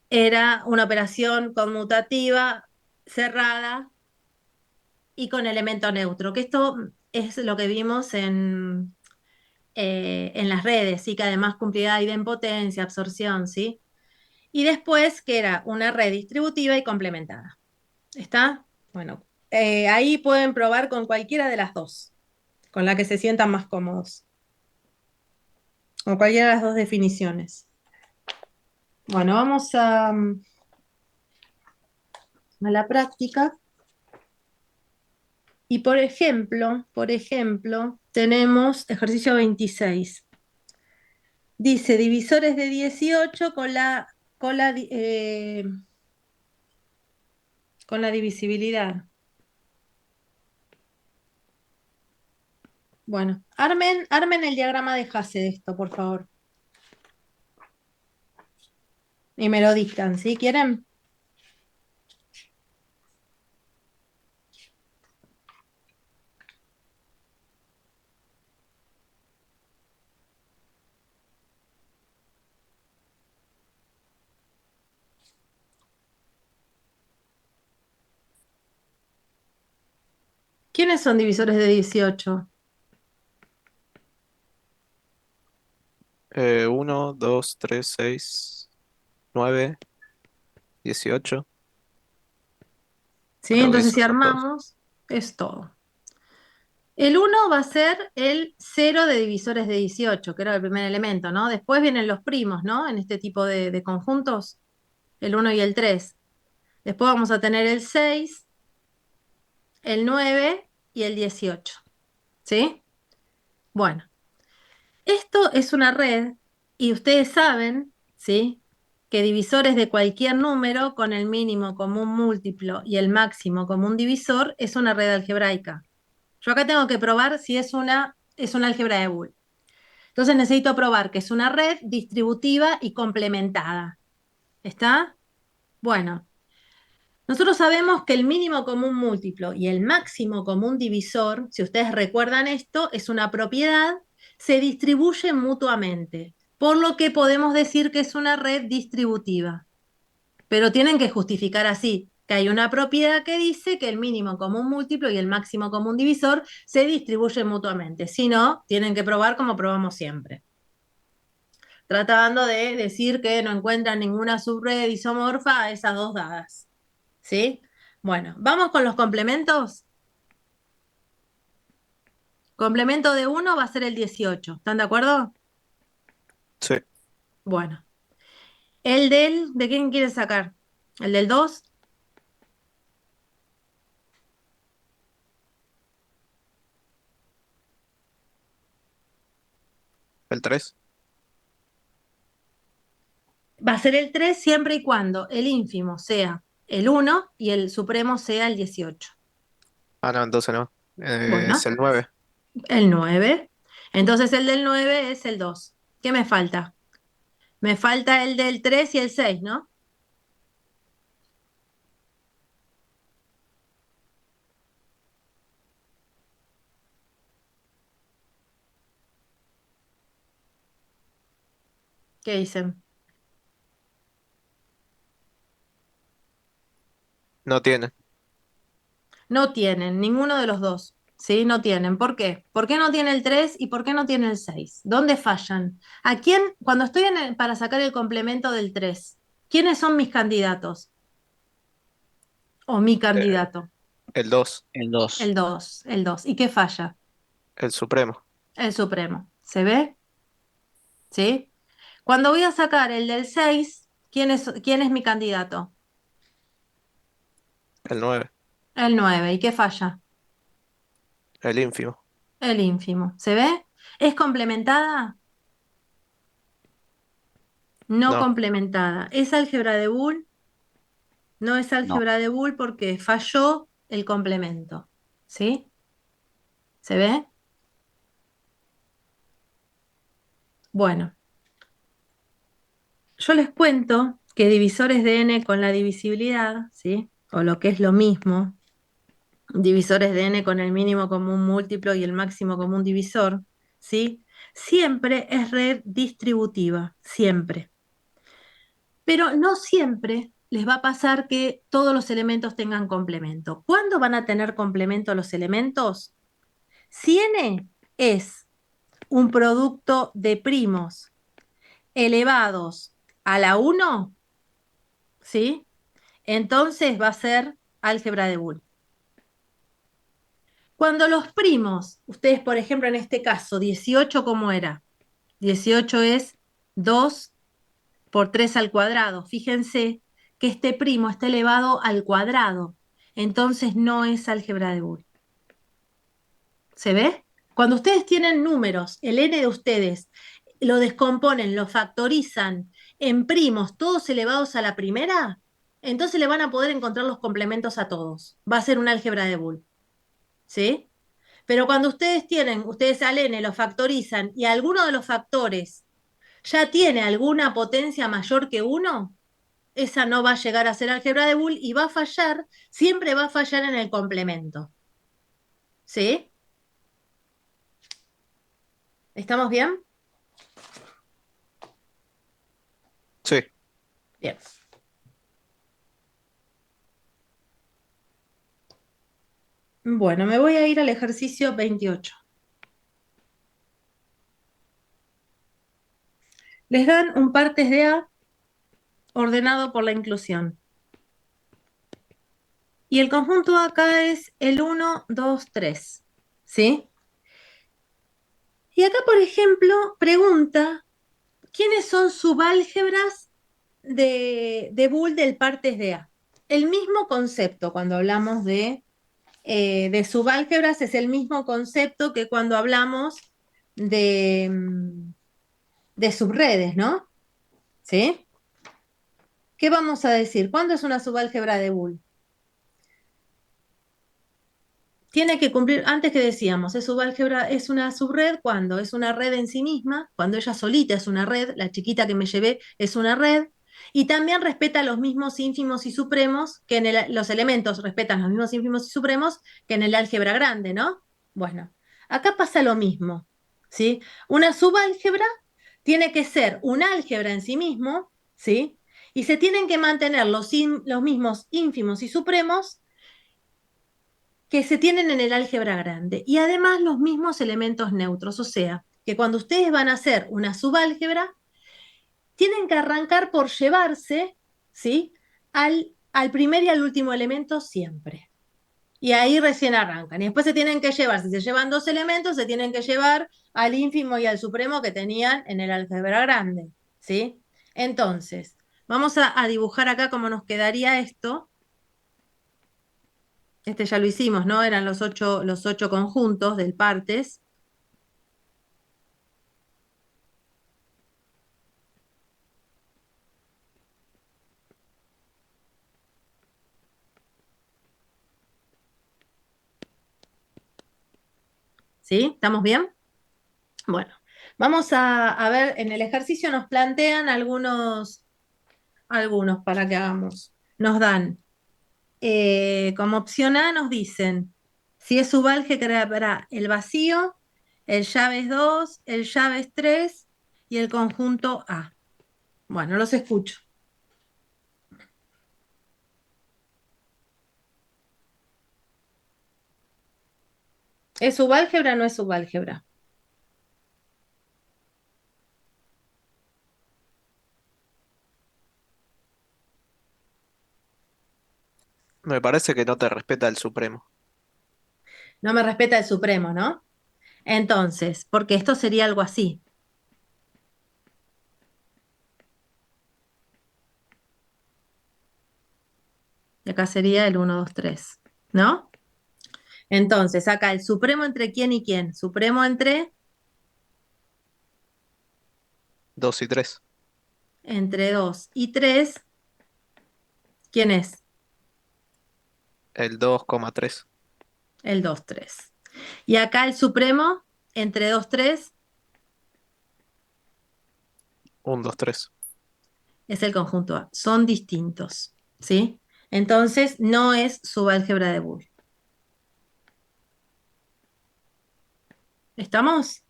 era una operación conmutativa cerrada y con elemento neutro, que esto es lo que vimos en las redes, ¿sí? Que además cumplía idempotencia, absorción, ¿sí? Y después que era una red distributiva y complementada. ¿Está? Bueno, ahí pueden probar con cualquiera de las dos, con la que se sientan más cómodos, con cualquiera de las dos definiciones. Bueno, vamos a la práctica. Y por ejemplo, tenemos ejercicio 26. Dice divisores de 18 con la divisibilidad. Bueno, armen el diagrama de Hasse de esto, por favor. Y me lo dictan, ¿sí? ¿Quieren? ¿Quiénes son divisores de 18? 1, 2, 3, 6, 9, 18. ¿Sí? Creo que Entonces si esos son todos. armamos, es todo. El 1 va a ser el 0 de divisores de 18, que era el primer elemento, ¿no? Después vienen los primos, ¿no? En este tipo de conjuntos, el 1 y el 3. Después vamos a tener el 6, el 9 y el 18. ¿Sí? Bueno, esto es una red y ustedes saben, ¿sí? Que divisores de cualquier número con el mínimo común múltiplo y el máximo común divisor es una red algebraica. Yo acá tengo que probar si es una álgebra de Boole. Entonces necesito probar que es una red distributiva y complementada. ¿Está? Bueno, nosotros sabemos que el mínimo común múltiplo y el máximo común divisor, si ustedes recuerdan esto, es una propiedad, se distribuyen mutuamente, por lo que podemos decir que es una red distributiva. Pero tienen que justificar así, que hay una propiedad que dice que el mínimo común múltiplo y el máximo común divisor se distribuyen mutuamente. Si no, tienen que probar como probamos siempre. Tratando de decir que no encuentran ninguna subred isomorfa a esas dos dadas. ¿Sí? Bueno, vamos con los complementos. Complemento de 1 va a ser el 18. ¿Están de acuerdo? Sí, Bueno. ¿De quién quiere sacar? ¿El del 2? el 3. Va a ser el 3 siempre y cuando el ínfimo sea el 1 y el supremo sea el 18. Ah, no, entonces no. Es Bueno, el 9. el 9. Entonces el del 9 es el 2. ¿Qué me falta? Me falta el del 3 y el 6, ¿no? ¿Qué dicen? No tiene. No tienen, ninguno de los dos. ¿Sí? No tienen. ¿Por qué? ¿Por qué no tiene el 3 y por qué no tiene el 6? ¿Dónde fallan? ¿A quién, cuando estoy para sacar el complemento del 3, quiénes son mis candidatos? O mi Eh, candidato. el 2, El 2. El 2. ¿Y qué falla? el supremo. El supremo. ¿Se ve? ¿Sí? Cuando voy a sacar el del 6, quién es mi candidato? El 9, El 9. ¿Y qué falla? el ínfimo. El ínfimo. ¿Se ve? ¿Es complementada? no No. complementada. ¿Es álgebra de Boole? No es No. álgebra de Boole porque falló el complemento. ¿Sí? ¿Se ve? Bueno, yo les cuento que divisores de n con la divisibilidad, ¿sí? O lo que es lo mismo, divisores de n con el mínimo común múltiplo y el máximo común divisor, ¿sí? Siempre es red distributiva, siempre. Pero no siempre les va a pasar que todos los elementos tengan complemento. ¿Cuándo van a tener complemento los elementos? Si n es un producto de primos elevados a la 1, ¿sí? Entonces va a ser álgebra de Boole. Cuando los primos, ustedes por ejemplo en este caso, 18, ¿cómo era? 18 es 2 por 3 al cuadrado. Fíjense que este primo está elevado al cuadrado, entonces no es álgebra de Boole. ¿Se ve? Cuando ustedes tienen números, el n de ustedes lo descomponen, lo factorizan en primos, todos elevados a la primera, entonces le van a poder encontrar los complementos a todos. Va a ser un álgebra de Boole. ¿Sí? Pero cuando ustedes al n lo factorizan y alguno de los factores ya tiene alguna potencia mayor que 1, esa no va a llegar a ser álgebra de Boole y va a fallar, siempre va a fallar en el complemento. ¿Sí? ¿Estamos bien? Sí. Bien. Bueno, me voy a ir al ejercicio 28. Les dan un partes de A ordenado por la inclusión. Y el conjunto acá es el 1, 2, 3. ¿Sí? Y acá, por ejemplo, pregunta, ¿quiénes son subálgebras de Boole del partes de A? El mismo concepto cuando hablamos de subálgebras es el mismo concepto que cuando hablamos de subredes, ¿no? ¿Sí? ¿Qué vamos a decir? ¿Cuándo es una subálgebra de Boole? Tiene que cumplir, antes que decíamos, es subálgebra, es una subred cuando es una red en sí misma, cuando ella solita es una red, la chiquita que me llevé es una red, y también respeta los mismos ínfimos y supremos, que los elementos respetan los mismos ínfimos y supremos que en el álgebra grande, ¿no? Bueno, acá pasa lo mismo, ¿sí? Una subálgebra tiene que ser un álgebra en sí mismo, ¿sí? Y se tienen que mantener los mismos ínfimos y supremos que se tienen en el álgebra grande y además los mismos elementos neutros, o sea, que cuando ustedes van a hacer una subálgebra, tienen que arrancar por llevarse, ¿sí? al primer y al último elemento siempre. Y ahí recién arrancan. Y después se tienen que llevar, si se llevan dos elementos, se tienen que llevar al ínfimo y al supremo que tenían en el álgebra grande, ¿sí? Entonces, vamos a dibujar acá cómo nos quedaría esto. Este ya lo hicimos, ¿no? Eran los ocho conjuntos del partes. ¿Sí? ¿Estamos bien? Bueno, vamos a ver, en el ejercicio nos plantean algunos para que hagamos. Nos dan, como opción A nos dicen, si es subálgebra para el vacío, el llaves 2, el llaves 3 y el conjunto A. Bueno, los escucho. ¿Es subálgebra o no es subálgebra? Me parece que no te respeta el Supremo. No me respeta el supremo, ¿no? Entonces, porque esto sería algo así. Y acá sería el 1, 2, 3, ¿no? Entonces, acá el supremo entre quién y quién. Supremo entre 2 y 3. entre 2 y 3, ¿quién es? El 2,3. El 2, 3. Y acá el supremo, entre 2, 3, 1, 2, 3. es el conjunto A. Son distintos, ¿sí? Entonces, no es subálgebra de Boole. ¿Estamos?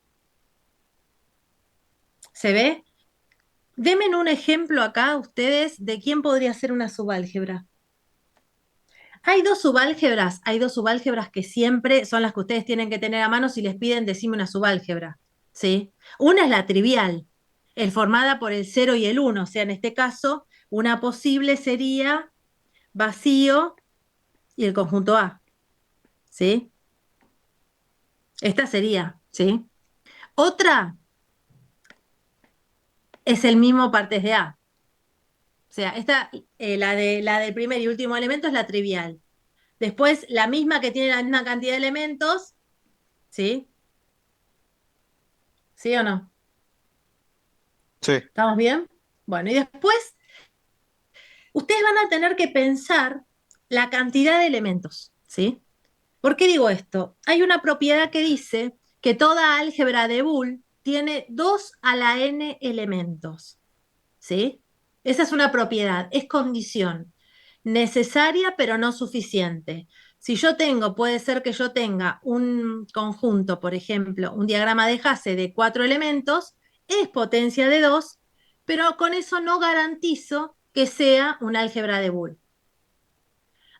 ¿Se ve? Denme un ejemplo acá, ustedes, de quién podría ser una subálgebra. Hay dos subálgebras que siempre son las que ustedes tienen que tener a mano si les piden decime una subálgebra, ¿sí? Una es la trivial, el formada por el 0 y el 1, o sea, en este caso, una posible sería vacío y el conjunto A, ¿sí? Esta sería, ¿sí? Otra es el mismo partes de A. O sea, esta, la del primer y último elemento es la trivial. Después, la misma que tiene la misma cantidad de elementos, ¿sí? ¿Sí o no? Sí. ¿Estamos bien? Bueno, y después, ustedes van a tener que pensar la cantidad de elementos, ¿sí? ¿Por qué digo esto? Hay una propiedad que dice que toda álgebra de Boole tiene 2 a la n elementos, ¿sí? Esa es una propiedad, es condición necesaria pero no suficiente. Si yo tengo, puede ser que yo tenga un conjunto, por ejemplo, un diagrama de Hasse de 4 elementos, es potencia de 2, pero con eso no garantizo que sea un álgebra de Boole.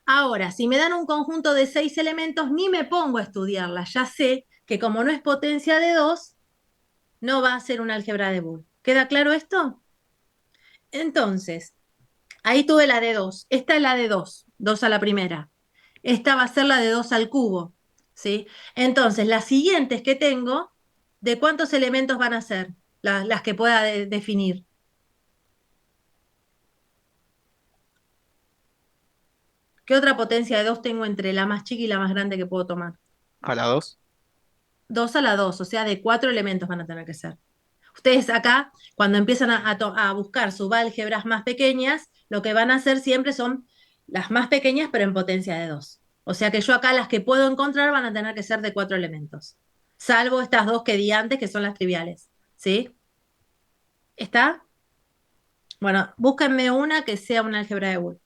Ahora, si me dan un conjunto de 6 elementos, ni me pongo a estudiarla. Ya sé que como no es potencia de 2, no va a ser un álgebra de Boole. ¿Queda claro esto? Entonces, ahí tuve la de 2. Esta es la de 2, 2 a la primera. Esta va a ser la de 2 al cubo, ¿sí? Entonces, las siguientes que tengo, ¿de cuántos elementos van a ser? Las que pueda definir. ¿Qué otra potencia de 2 tengo entre la más chica y la más grande que puedo tomar? A la 2. 2 a la 2, o sea, de 4 elementos van a tener que ser. Ustedes acá, cuando empiezan a buscar subálgebras más pequeñas, lo que van a hacer siempre son las más pequeñas, pero en potencia de 2. O sea que yo acá las que puedo encontrar van a tener que ser de 4 elementos. Salvo estas dos que di antes, que son las triviales. ¿Sí? ¿Está? Bueno, búsquenme una que sea un álgebra de Boole.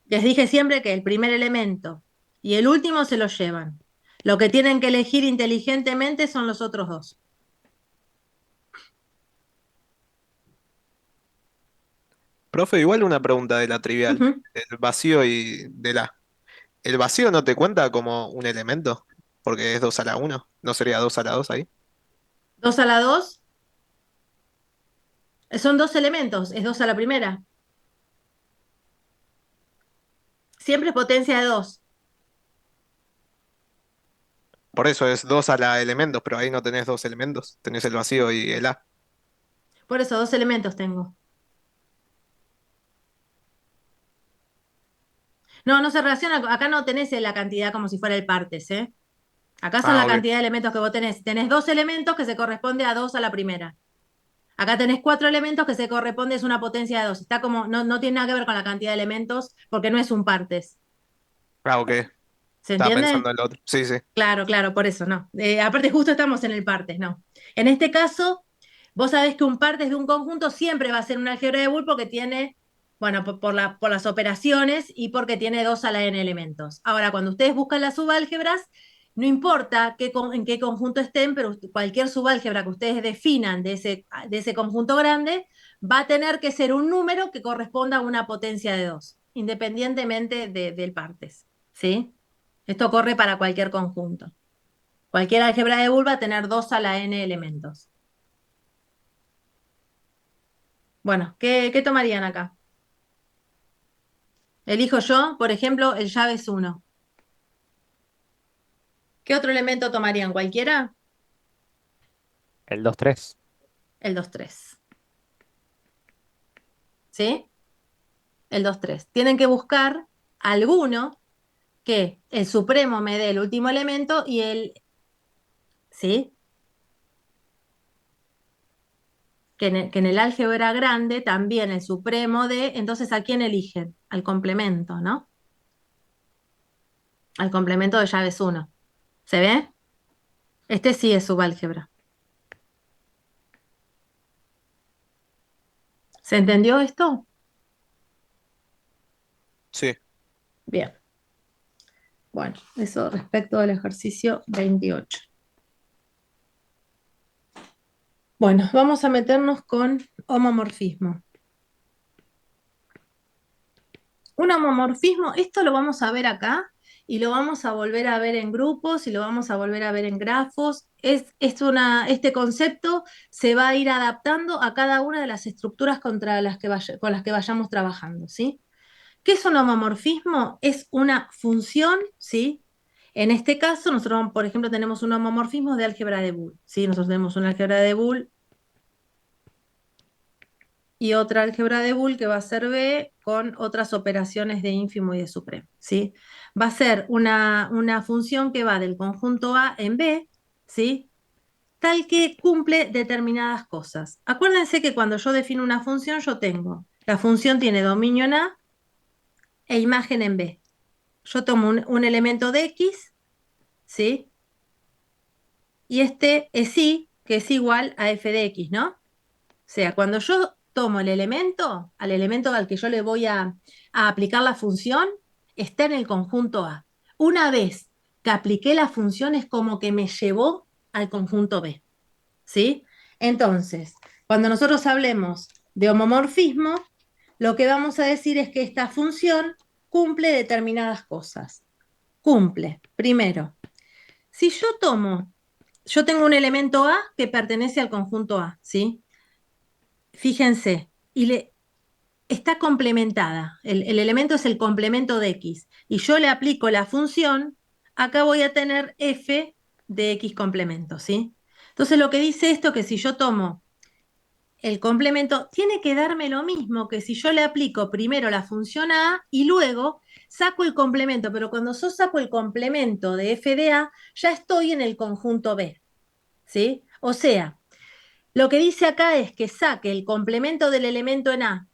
Les dije siempre que el primer elemento y el último se los llevan. Lo que tienen que elegir inteligentemente son los otros dos. Profe, igual una pregunta de la trivial. Ujú. El vacío y de la. ¿El vacío no te cuenta como un elemento? Porque es 2 a la 1. ¿No sería 2 a la 2 ahí? 2 a la 2 son dos elementos, es 2 a la primera. Siempre es potencia de 2. Por eso es 2 a la elementos, pero ahí no tenés dos elementos. Tenés el vacío y el A. Por eso, dos elementos tengo. No, no se relaciona, acá no tenés la cantidad como si fuera el partes, ¿eh? Acá son Ah, la ok. cantidad de elementos que vos tenés. Tenés dos elementos que se corresponde a 2 a la primera. Acá tenés 4 elementos que se corresponde, es una potencia de 2. Está como, no, no tiene nada que ver con la cantidad de elementos porque no es un partes. Ah, ok. ¿Se Estaba entiende? pensando en el otro. Sí, sí. Claro, claro, por eso no. Aparte, justo estamos en el partes, no. En este caso, vos sabés que un partes de un conjunto siempre va a ser un álgebra de Boole porque tiene, bueno, por las operaciones y porque tiene 2 a la n elementos. Ahora, cuando ustedes buscan las subálgebras, no importa en qué conjunto estén, pero cualquier subálgebra que ustedes definan de ese conjunto grande va a tener que ser un número que corresponda a una potencia de 2, independientemente del partes. ¿Sí? Esto corre para cualquier conjunto. Cualquier álgebra de Boole va a tener 2 a la n elementos. Bueno, ¿qué tomarían acá? Elijo yo, por ejemplo, el llave es 1. ¿Qué otro elemento tomarían? ¿Cualquiera? El 2, 3. El 2 3. ¿Sí? El 2 3. Tienen que buscar alguno que el supremo me dé el último elemento y el... ¿Sí? que en el álgebra grande también el supremo de, entonces ¿a quién eligen? Al complemento, ¿no? Al complemento de llaves 1. ¿Se ve? Este sí es subálgebra. ¿Se entendió esto? Sí. Bien. Bueno, eso respecto del ejercicio 28. Bueno, vamos a meternos con homomorfismo. Un homomorfismo, esto lo vamos a ver acá y lo vamos a volver a ver en grupos y lo vamos a volver a ver en grafos. Este concepto se va a ir adaptando a cada una de las estructuras con las que vayamos trabajando, ¿sí? ¿Qué es un homomorfismo? Es una función, ¿sí? En este caso, nosotros, por ejemplo, tenemos un homomorfismo de álgebra de Boole, ¿sí? Nosotros tenemos una álgebra de Boole y otra álgebra de Boole que va a ser B con otras operaciones de ínfimo y de supremo, ¿sí? Va a ser una función que va del conjunto A en B, ¿sí? Tal que cumple determinadas cosas. Acuérdense que cuando yo defino una función, la función tiene dominio en A e imagen en B. Yo tomo un elemento de X, ¿sí? Y este es Y, que es igual a f de X, ¿no? O sea, cuando yo tomo el elemento, al elemento al que yo le voy a aplicar la función, está en el conjunto A. Una vez que apliqué la función es como que me llevó al conjunto B, ¿sí? Entonces, cuando nosotros hablemos de homomorfismo, lo que vamos a decir es que esta función cumple determinadas cosas. Cumple, primero, si yo tengo un elemento A que pertenece al conjunto A, ¿sí? Fíjense, está complementada. El elemento es el complemento de X. Y yo le aplico la función, acá voy a tener f de X complemento, ¿sí? Entonces lo que dice esto es que si yo tomo el complemento, tiene que darme lo mismo que si yo le aplico primero la función A y luego saco el complemento, pero cuando yo saco el complemento de f de A, ya estoy en el conjunto B, ¿sí? O sea, lo que dice acá es que saque el complemento del elemento en A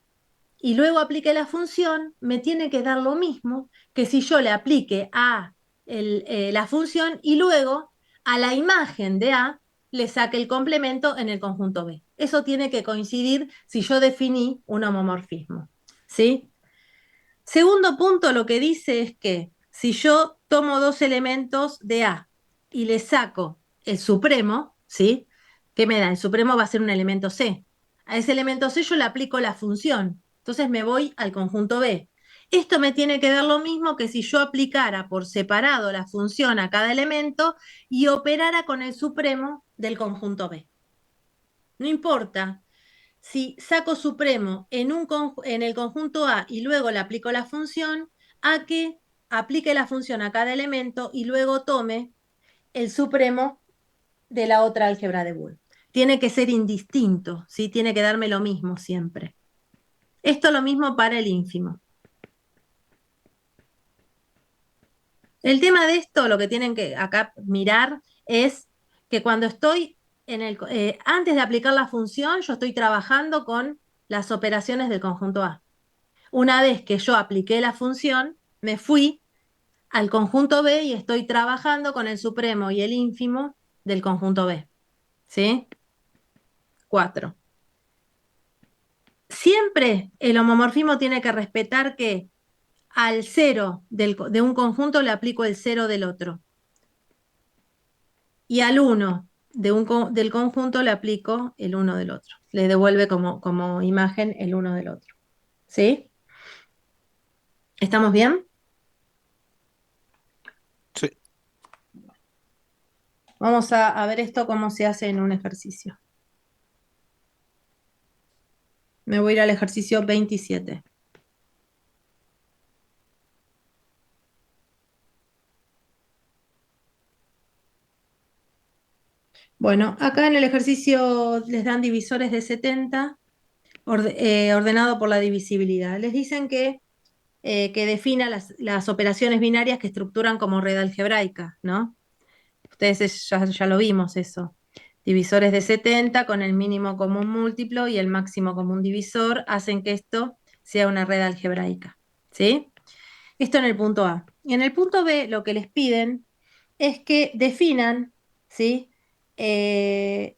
y luego aplique la función, me tiene que dar lo mismo que si yo le aplique a la función y luego a la imagen de A le saque el complemento en el conjunto B. Eso tiene que coincidir si yo definí un homomorfismo, ¿sí? Segundo punto, lo que dice es que si yo tomo dos elementos de A y le saco el supremo, ¿sí? ¿Qué me da? El supremo va a ser un elemento C. A ese elemento C yo le aplico la función. Entonces me voy al conjunto B. Esto me tiene que dar lo mismo que si yo aplicara por separado la función a cada elemento y operara con el supremo del conjunto B. No importa si saco supremo en el conjunto A y luego le aplico la función, a que aplique la función a cada elemento y luego tome el supremo de la otra álgebra de Boole. Tiene que ser indistinto, ¿sí? Tiene que darme lo mismo siempre. Esto es lo mismo para el ínfimo. El tema de esto, lo que tienen que acá mirar es que cuando estoy antes de aplicar la función, yo estoy trabajando con las operaciones del conjunto A. Una vez que yo apliqué la función, me fui al conjunto B y estoy trabajando con el supremo y el ínfimo del conjunto B. ¿Sí? 4. Siempre el homomorfismo tiene que respetar que al cero de un conjunto le aplico el cero del otro. Y al 1 del conjunto le aplico el 1 del otro. Le devuelve como imagen el 1 del otro. ¿Sí? ¿Estamos bien? Sí. Vamos a ver esto cómo se hace en un ejercicio. Me voy a ir al ejercicio 27. Bueno, acá en el ejercicio les dan divisores de 70 ordenado por la divisibilidad. Les dicen que defina las operaciones binarias que estructuran como red algebraica, ¿no? Ustedes ya lo vimos eso. Divisores de 70 con el mínimo común múltiplo y el máximo común divisor hacen que esto sea una red algebraica. ¿Sí? Esto en el punto A. Y en el punto B lo que les piden es que definan, ¿sí? Eh,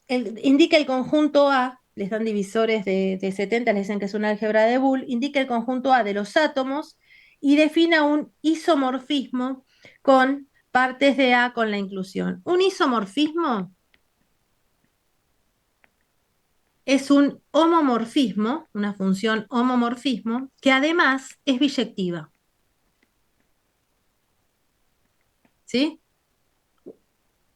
indica el conjunto A, les dan divisores de 70, les dicen que es una álgebra de Boole, indica el conjunto A de los átomos y defina un isomorfismo con partes de A con la inclusión. Un isomorfismo es un homomorfismo, una función homomorfismo, que además es biyectiva. ¿Sí?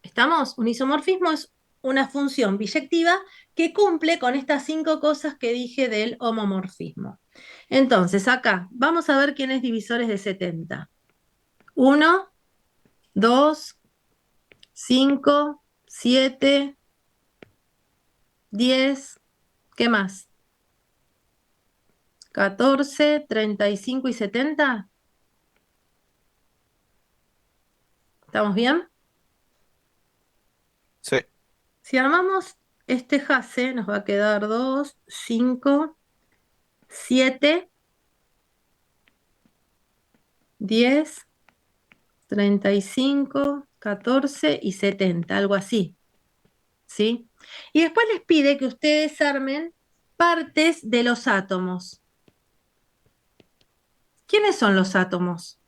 ¿Estamos? Un isomorfismo es una función biyectiva que cumple con estas 5 cosas que dije del homomorfismo. Entonces, acá vamos a ver quiénes divisores de 70. 1, 2, 5, 7, 10, ¿qué más? 14, 35 y 70. ¿Estamos bien? Sí. Si armamos este jase, nos va a quedar 2, 5, 7, 10, 35, 14 y 70, algo así. ¿Sí? Y después les pide que ustedes armen partes de los átomos. ¿Quiénes son los átomos?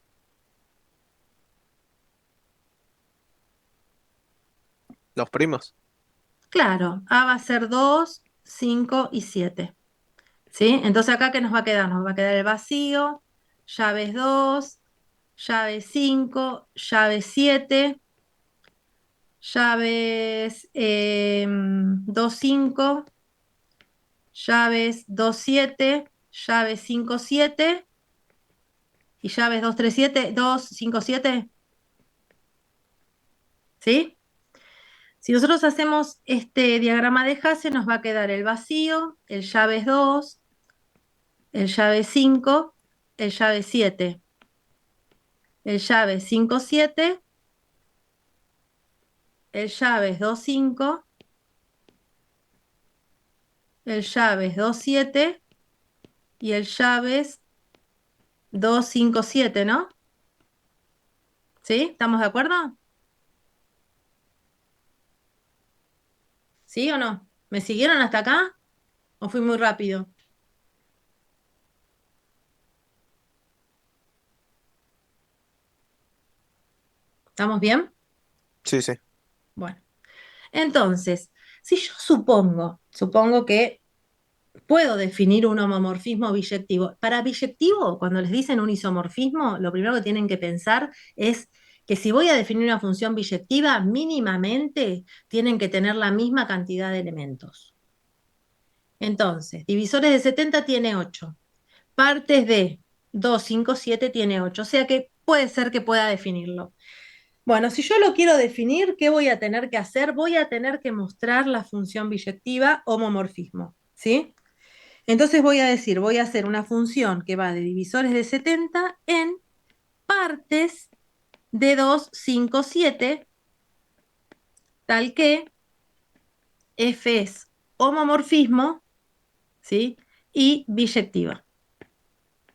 Los primos. Claro, A va a ser 2, 5 y 7. ¿Sí? Entonces acá, ¿qué nos va a quedar? Nos va a quedar el vacío, llaves 2, llaves 5, llaves 7, llaves 2, 5, llaves 2, 7, llaves 5, 7 y llaves 2, 3, 7, 2, 5, 7. ¿Sí? Si nosotros hacemos este diagrama de Hasse, nos va a quedar el vacío, el llaves 2, el llave 5, el llave 7, el llave 5, 7, el llaves 2, 5, el llaves 2, 7 y el llaves 2, 5, 7, ¿no? ¿Sí? ¿Estamos de acuerdo? ¿Sí o no? ¿Me siguieron hasta acá? ¿O fui muy rápido? ¿Estamos bien? Sí, sí. Bueno, entonces, si yo supongo que puedo definir un homomorfismo biyectivo. Para biyectivo, cuando les dicen un isomorfismo, lo primero que tienen que pensar es que si voy a definir una función biyectiva, mínimamente tienen que tener la misma cantidad de elementos. Entonces, divisores de 70 tiene 8. Partes de 2, 5, 7 tiene 8. O sea que puede ser que pueda definirlo. Bueno, si yo lo quiero definir, ¿qué voy a tener que hacer? Voy a tener que mostrar la función biyectiva homomorfismo. ¿Sí? Entonces voy a decir, voy a hacer una función que va de divisores de 70 en partes de 2, 5, 7, tal que f es homomorfismo, ¿sí? Y biyectiva.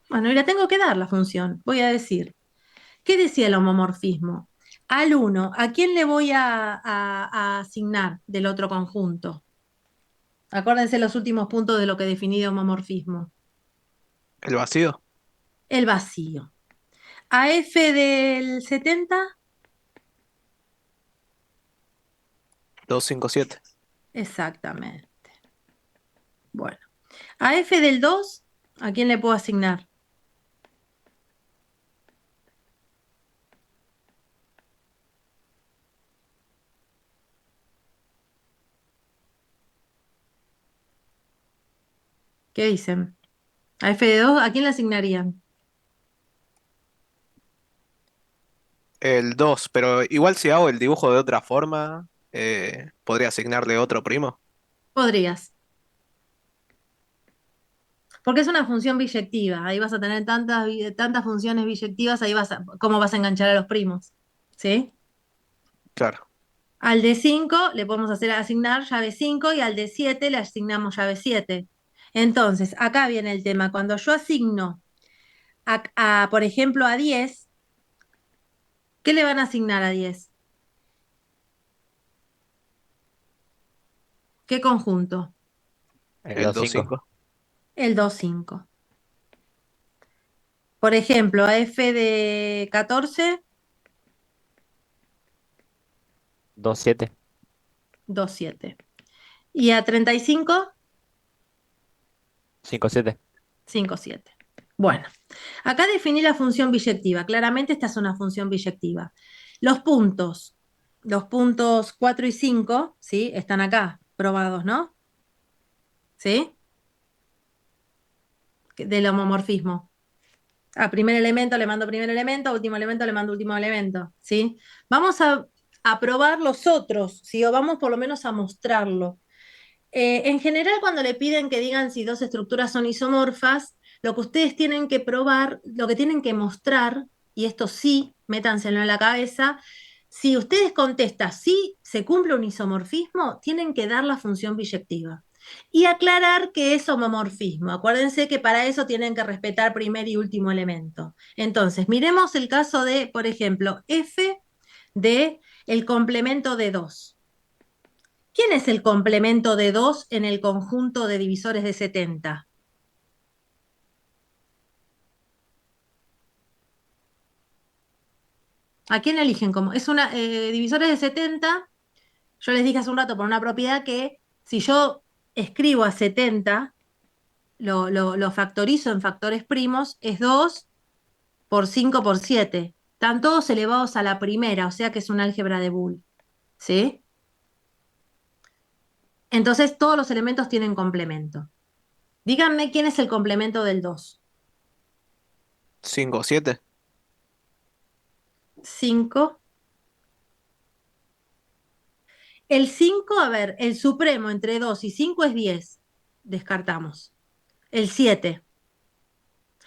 Bueno, y la tengo que dar la función. Voy a decir, ¿qué decía el homomorfismo? Al 1, ¿a quién le voy a asignar del otro conjunto? Acuérdense los últimos puntos de lo que definí de homomorfismo. El vacío. El vacío. A f del 70. 2, 5, 7. Exactamente. Bueno, a f del 2, ¿a quién le puedo asignar? ¿Qué dicen? A f de 2, ¿a quién le asignarían? El 2, pero igual si hago el dibujo de otra forma, podría asignarle otro primo. Podrías, porque es una función biyectiva. Ahí vas a tener tantas funciones biyectivas, ahí ¿cómo vas a enganchar a los primos? ¿Sí? Claro. Al de 5 le podemos asignar llave 5 y al de 7 le asignamos llave 7. Entonces, acá viene el tema. Cuando yo asigno, por ejemplo, a 10, ¿qué le van a asignar a 10? ¿Qué conjunto? El El 2, 2 5. 5. El 2, 5. Por ejemplo, a f de 14, 2, 7. 2, 7. Y a 35, 5, 7. 5, 7. Bueno, acá definí la función biyectiva. Claramente esta es una función biyectiva. Los puntos 4 y 5, ¿sí? Están acá, probados, ¿no? ¿Sí? Del homomorfismo. A primer elemento le mando primer elemento, a último elemento le mando último elemento, ¿sí? Vamos a probar los otros, ¿sí? O vamos por lo menos a mostrarlo. En general, cuando le piden que digan si dos estructuras son isomorfas, lo que ustedes tienen que probar, lo que tienen que mostrar, y esto sí, métanselo en la cabeza, si ustedes contestan sí se cumple un isomorfismo, tienen que dar la función biyectiva. Y aclarar que es homomorfismo. Acuérdense que para eso tienen que respetar primer y último elemento. Entonces, miremos el caso de, por ejemplo, f de el complemento de 2. ¿Quién es el complemento de 2 en el conjunto de divisores de 70? ¿A quién eligen como? Es una divisores de 70. Yo les dije hace un rato por una propiedad que si yo escribo a 70, lo factorizo en factores primos, es 2 por 5 por 7. Están todos elevados a la primera, o sea que es un álgebra de Boole. ¿Sí? Entonces todos los elementos tienen complemento. Díganme quién es el complemento del 2. 5 7. 5. El 5, a ver, el supremo entre 2 y 5 es 10. Descartamos. El 7.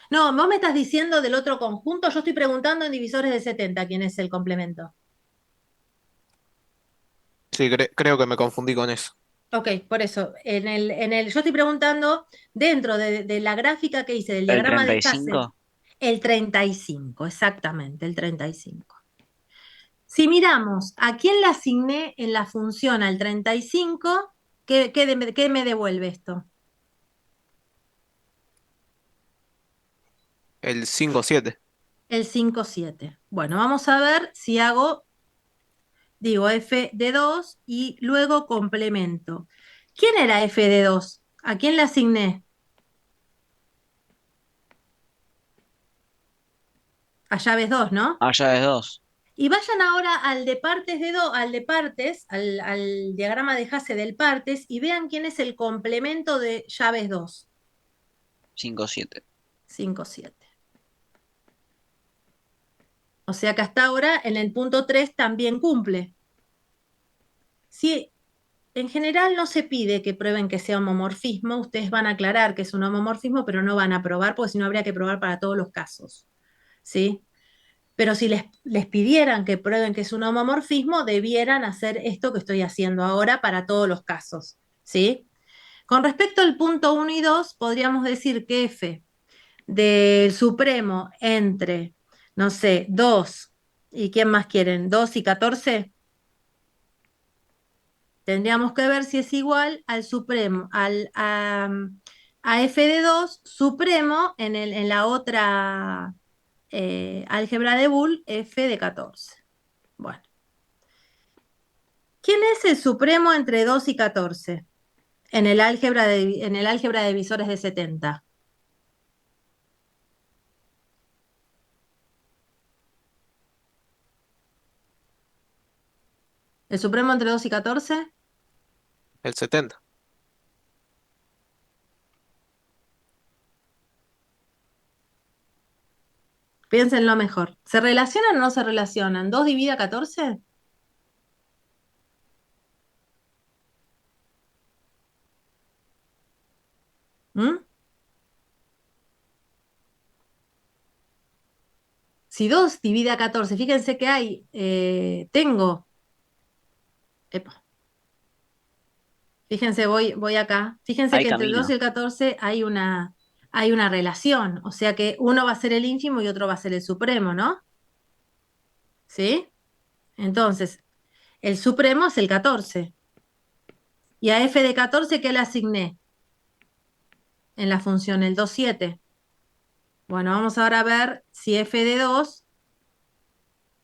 No, vos me estás diciendo del otro conjunto, yo estoy preguntando en divisores de 70 quién es el complemento. Sí, creo que me confundí con eso. Ok, por eso, yo estoy preguntando dentro de la gráfica que hice del ¿El diagrama de Hasse, 35? el 35, exactamente, el 35. Si miramos a quién le asigné en la función al 35, ¿qué me devuelve esto? El 5 7. El 5, 7. Bueno, vamos a ver si digo f de 2 y luego complemento. ¿Quién era f de 2? ¿A quién le asigné? A llaves 2, ¿no? Ah, ya es 2. Y vayan ahora al de partes al diagrama de Hasse del partes y vean quién es el complemento de llaves 2. 5, 7. 5, 7. O sea que hasta ahora en el punto 3 también cumple. Si en general no se pide que prueben que sea homomorfismo, ustedes van a aclarar que es un homomorfismo, pero no van a probar, porque si no habría que probar para todos los casos. ¿Sí? Pero si les pidieran que prueben que es un homomorfismo, debieran hacer esto que estoy haciendo ahora para todos los casos. ¿Sí? Con respecto al punto 1 y 2, podríamos decir que f del supremo entre, no sé, 2 y ¿quién más quieren? 2 y 14. Tendríamos que ver si es igual al supremo, a f de 2 supremo en la otra álgebra de Boole, f de 14. Bueno, ¿quién es el supremo entre 2 y 14 en el álgebra de visores de 70? ¿El supremo entre 2 y 14? El 70. Piénsenlo mejor. ¿Se relacionan o no se relacionan? ¿2 divide a 14? ¿Mm? Si 2 divide a 14, fíjense que tengo Epa. Fíjense, voy acá. Fíjense Hay que entre el 2 camino. y el 14 hay una relación. O sea que uno va a ser el ínfimo y otro va a ser el supremo, ¿no? ¿Sí? Entonces, el supremo es el 14. ¿Y a f de 14 qué le asigné en la función? El 2 7. Bueno, vamos ahora a ver si f de 2,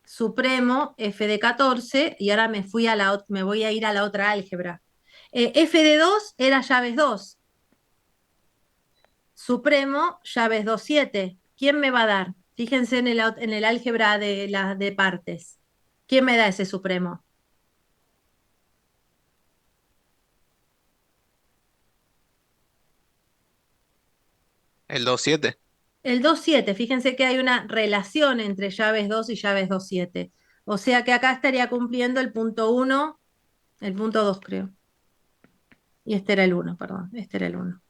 supremo, f de 14, y ahora me voy a ir a la otra álgebra. F de 2 era llaves 2. Supremo, llaves 2 7. ¿Quién me va a dar? Fíjense en el álgebra de partes. ¿Quién me da ese supremo? El 2 7. El 2 7. Fíjense que hay una relación entre llaves 2 y llaves 2 7. O sea que acá estaría cumpliendo el punto 1, el punto 2 creo. Y este era el 1, perdón. Este era el 1.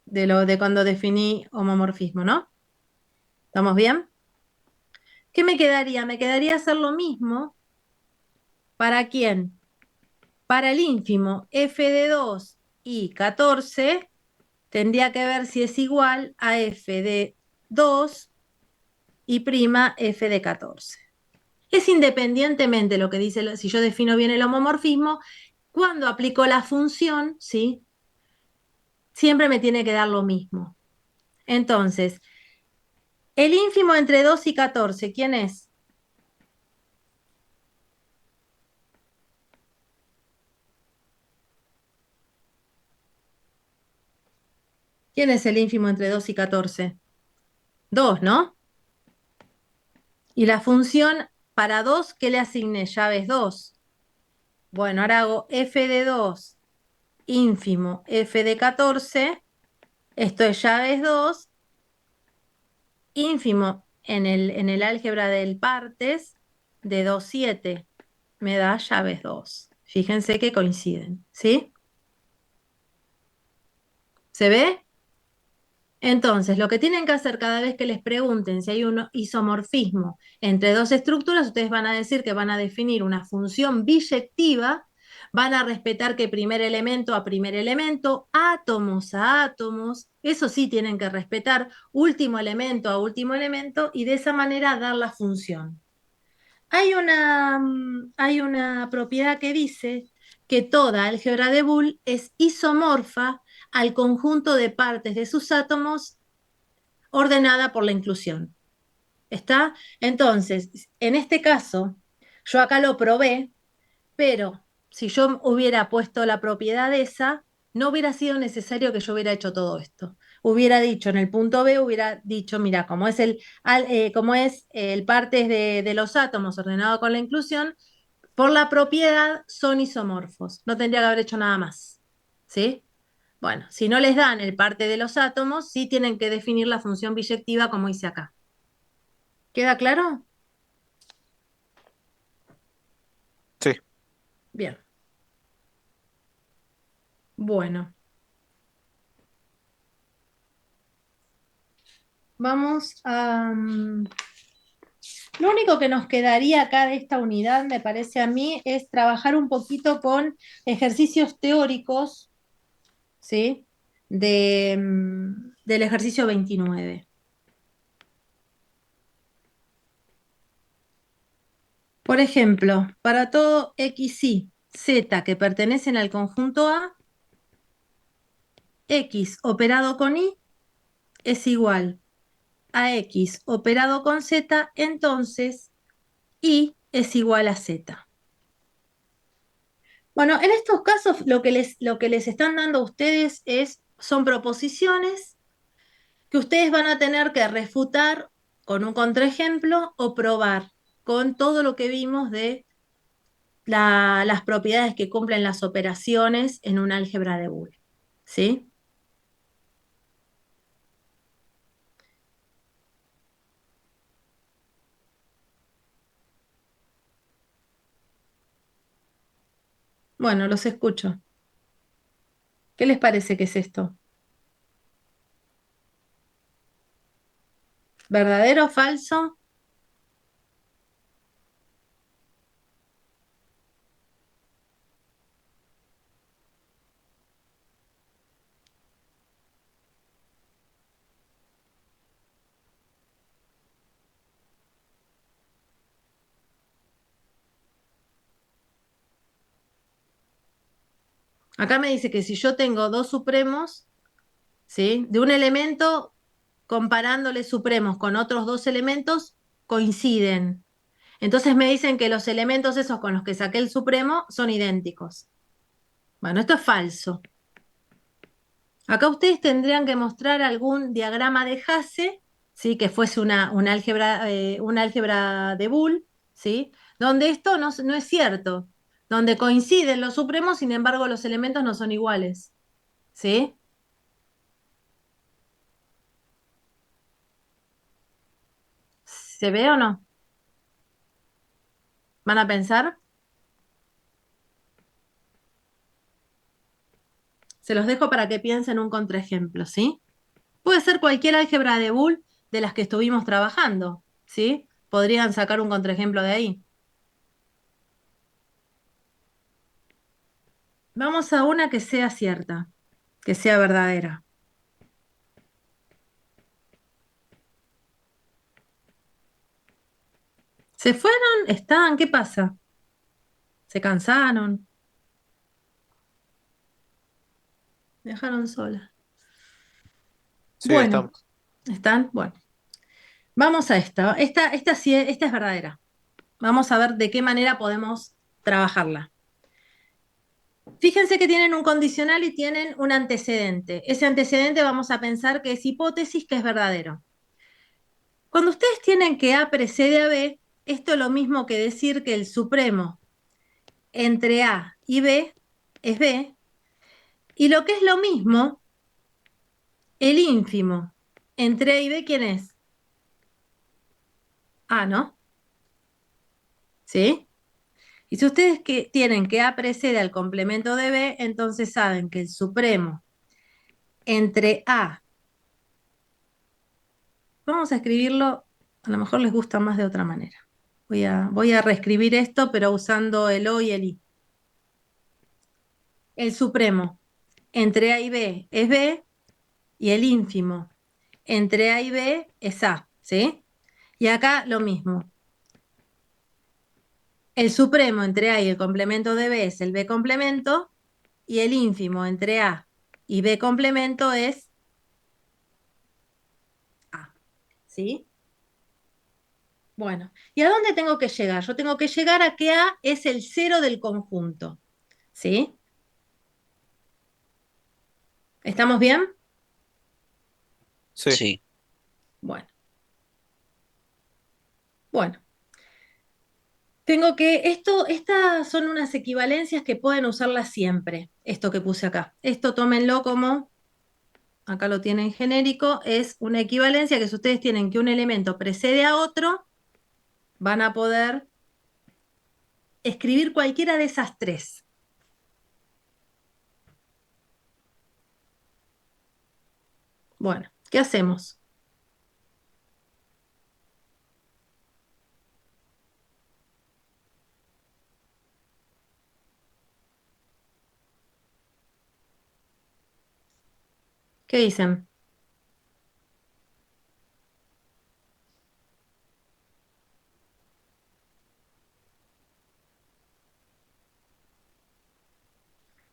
De cuando definí homomorfismo, ¿no? ¿Estamos bien? ¿Qué me quedaría? Me quedaría hacer lo mismo. ¿Para quién? Para el ínfimo f de 2 y 14 tendría que ver si es igual a f de 2 y prima f de 14. Es independientemente lo que dice, si yo defino bien el homomorfismo, cuando aplico la función, ¿sí? Siempre me tiene que dar lo mismo. Entonces, el ínfimo entre 2 y 14, ¿quién es? ¿Quién es el ínfimo entre 2 y 14? 2, ¿no? Y la función para 2, ¿qué le asigné? Llaves 2. Bueno, ahora hago f de 2 ínfimo f de 14. Esto es llaves 2 ínfimo en el álgebra del partes de 2 7. Me da llaves 2. Fíjense que coinciden, ¿sí? ¿Se ve? Entonces, lo que tienen que hacer cada vez que les pregunten si hay un isomorfismo entre dos estructuras, ustedes van a decir que van a definir una función biyectiva, van a respetar que primer elemento a primer elemento, átomos a átomos, eso sí tienen que respetar, último elemento a último elemento, y de esa manera dar la función. Hay una propiedad que dice que toda álgebra de Boole es isomorfa al conjunto de partes de sus átomos ordenada por la inclusión. ¿Está? Entonces, en este caso, yo acá lo probé, pero si yo hubiera puesto la propiedad esa, no hubiera sido necesario que yo hubiera hecho todo esto. Hubiera dicho en el punto B, hubiera dicho, mira, como es el partes de los átomos ordenado con la inclusión, por la propiedad son isomorfos. No tendría que haber hecho nada más. ¿Sí? Bueno, si no les dan el parte de los átomos, sí tienen que definir la función biyectiva como hice acá. ¿Queda claro? Sí. Bien. Bueno, vamos a... Lo único que nos quedaría acá de esta unidad, me parece a mí, es trabajar un poquito con ejercicios teóricos, ¿sí? Del ejercicio 29. Por ejemplo, para todo x, y z que pertenecen al conjunto A, x operado con y es igual a x operado con z, entonces y es igual a z. Bueno, en estos casos lo que les están dando a ustedes son proposiciones que ustedes van a tener que refutar con un contraejemplo o probar con todo lo que vimos de las propiedades que cumplen las operaciones en un álgebra de Boole. ¿Sí? Bueno, los escucho. ¿Qué les parece que es esto? ¿Verdadero o falso? Acá me dice que si yo tengo dos supremos, ¿sí? De un elemento, comparándole supremos con otros dos elementos, coinciden. Entonces me dicen que los elementos esos con los que saqué el supremo son idénticos. Bueno, esto es falso. Acá ustedes tendrían que mostrar algún diagrama de Hasse, ¿sí? Que fuese una álgebra de Boole, ¿sí? Donde esto no es cierto, donde coinciden los supremos, sin embargo los elementos no son iguales, ¿sí? ¿Se ve o no? ¿Van a pensar? Se los dejo para que piensen un contraejemplo, ¿sí? Puede ser cualquier álgebra de Boole de las que estuvimos trabajando, ¿sí? Podrían sacar un contraejemplo de ahí. Vamos a una que sea cierta, que sea verdadera. ¿Se fueron? ¿Están? ¿Qué pasa? ¿Se cansaron? ¿Me dejaron sola? Sí, Bueno, estamos. ¿están? Bueno, vamos a esta. Esta es verdadera. Vamos a ver de qué manera podemos trabajarla. Fíjense que tienen un condicional y tienen un antecedente. Ese antecedente vamos a pensar que es hipótesis, que es verdadero. Cuando ustedes tienen que A precede a B, esto es lo mismo que decir que el supremo entre A y B es B, y lo que es lo mismo, el ínfimo entre A y B, ¿quién es? A, ¿no? ¿Sí? Y si ustedes tienen que A precede al complemento de B, entonces saben que el supremo entre A, vamos a escribirlo, a lo mejor les gusta más de otra manera. Voy a reescribir esto, pero usando el O y el I. El supremo entre A y B es B, y el ínfimo entre A y B es A, ¿sí? Y acá lo mismo. El supremo entre A y el complemento de B es el B complemento, y el ínfimo entre A y B complemento es A, ¿sí? Bueno, ¿y a dónde tengo que llegar? Yo tengo que llegar a que A es el cero del conjunto, ¿sí? ¿Estamos bien? Sí. Sí. Bueno, bueno. Estas son unas equivalencias que pueden usarlas siempre, esto que puse acá. Esto tómenlo como, acá lo tienen genérico, es una equivalencia que si ustedes tienen que un elemento precede a otro, van a poder escribir cualquiera de esas tres. Bueno, ¿qué hacemos? ¿Qué dicen?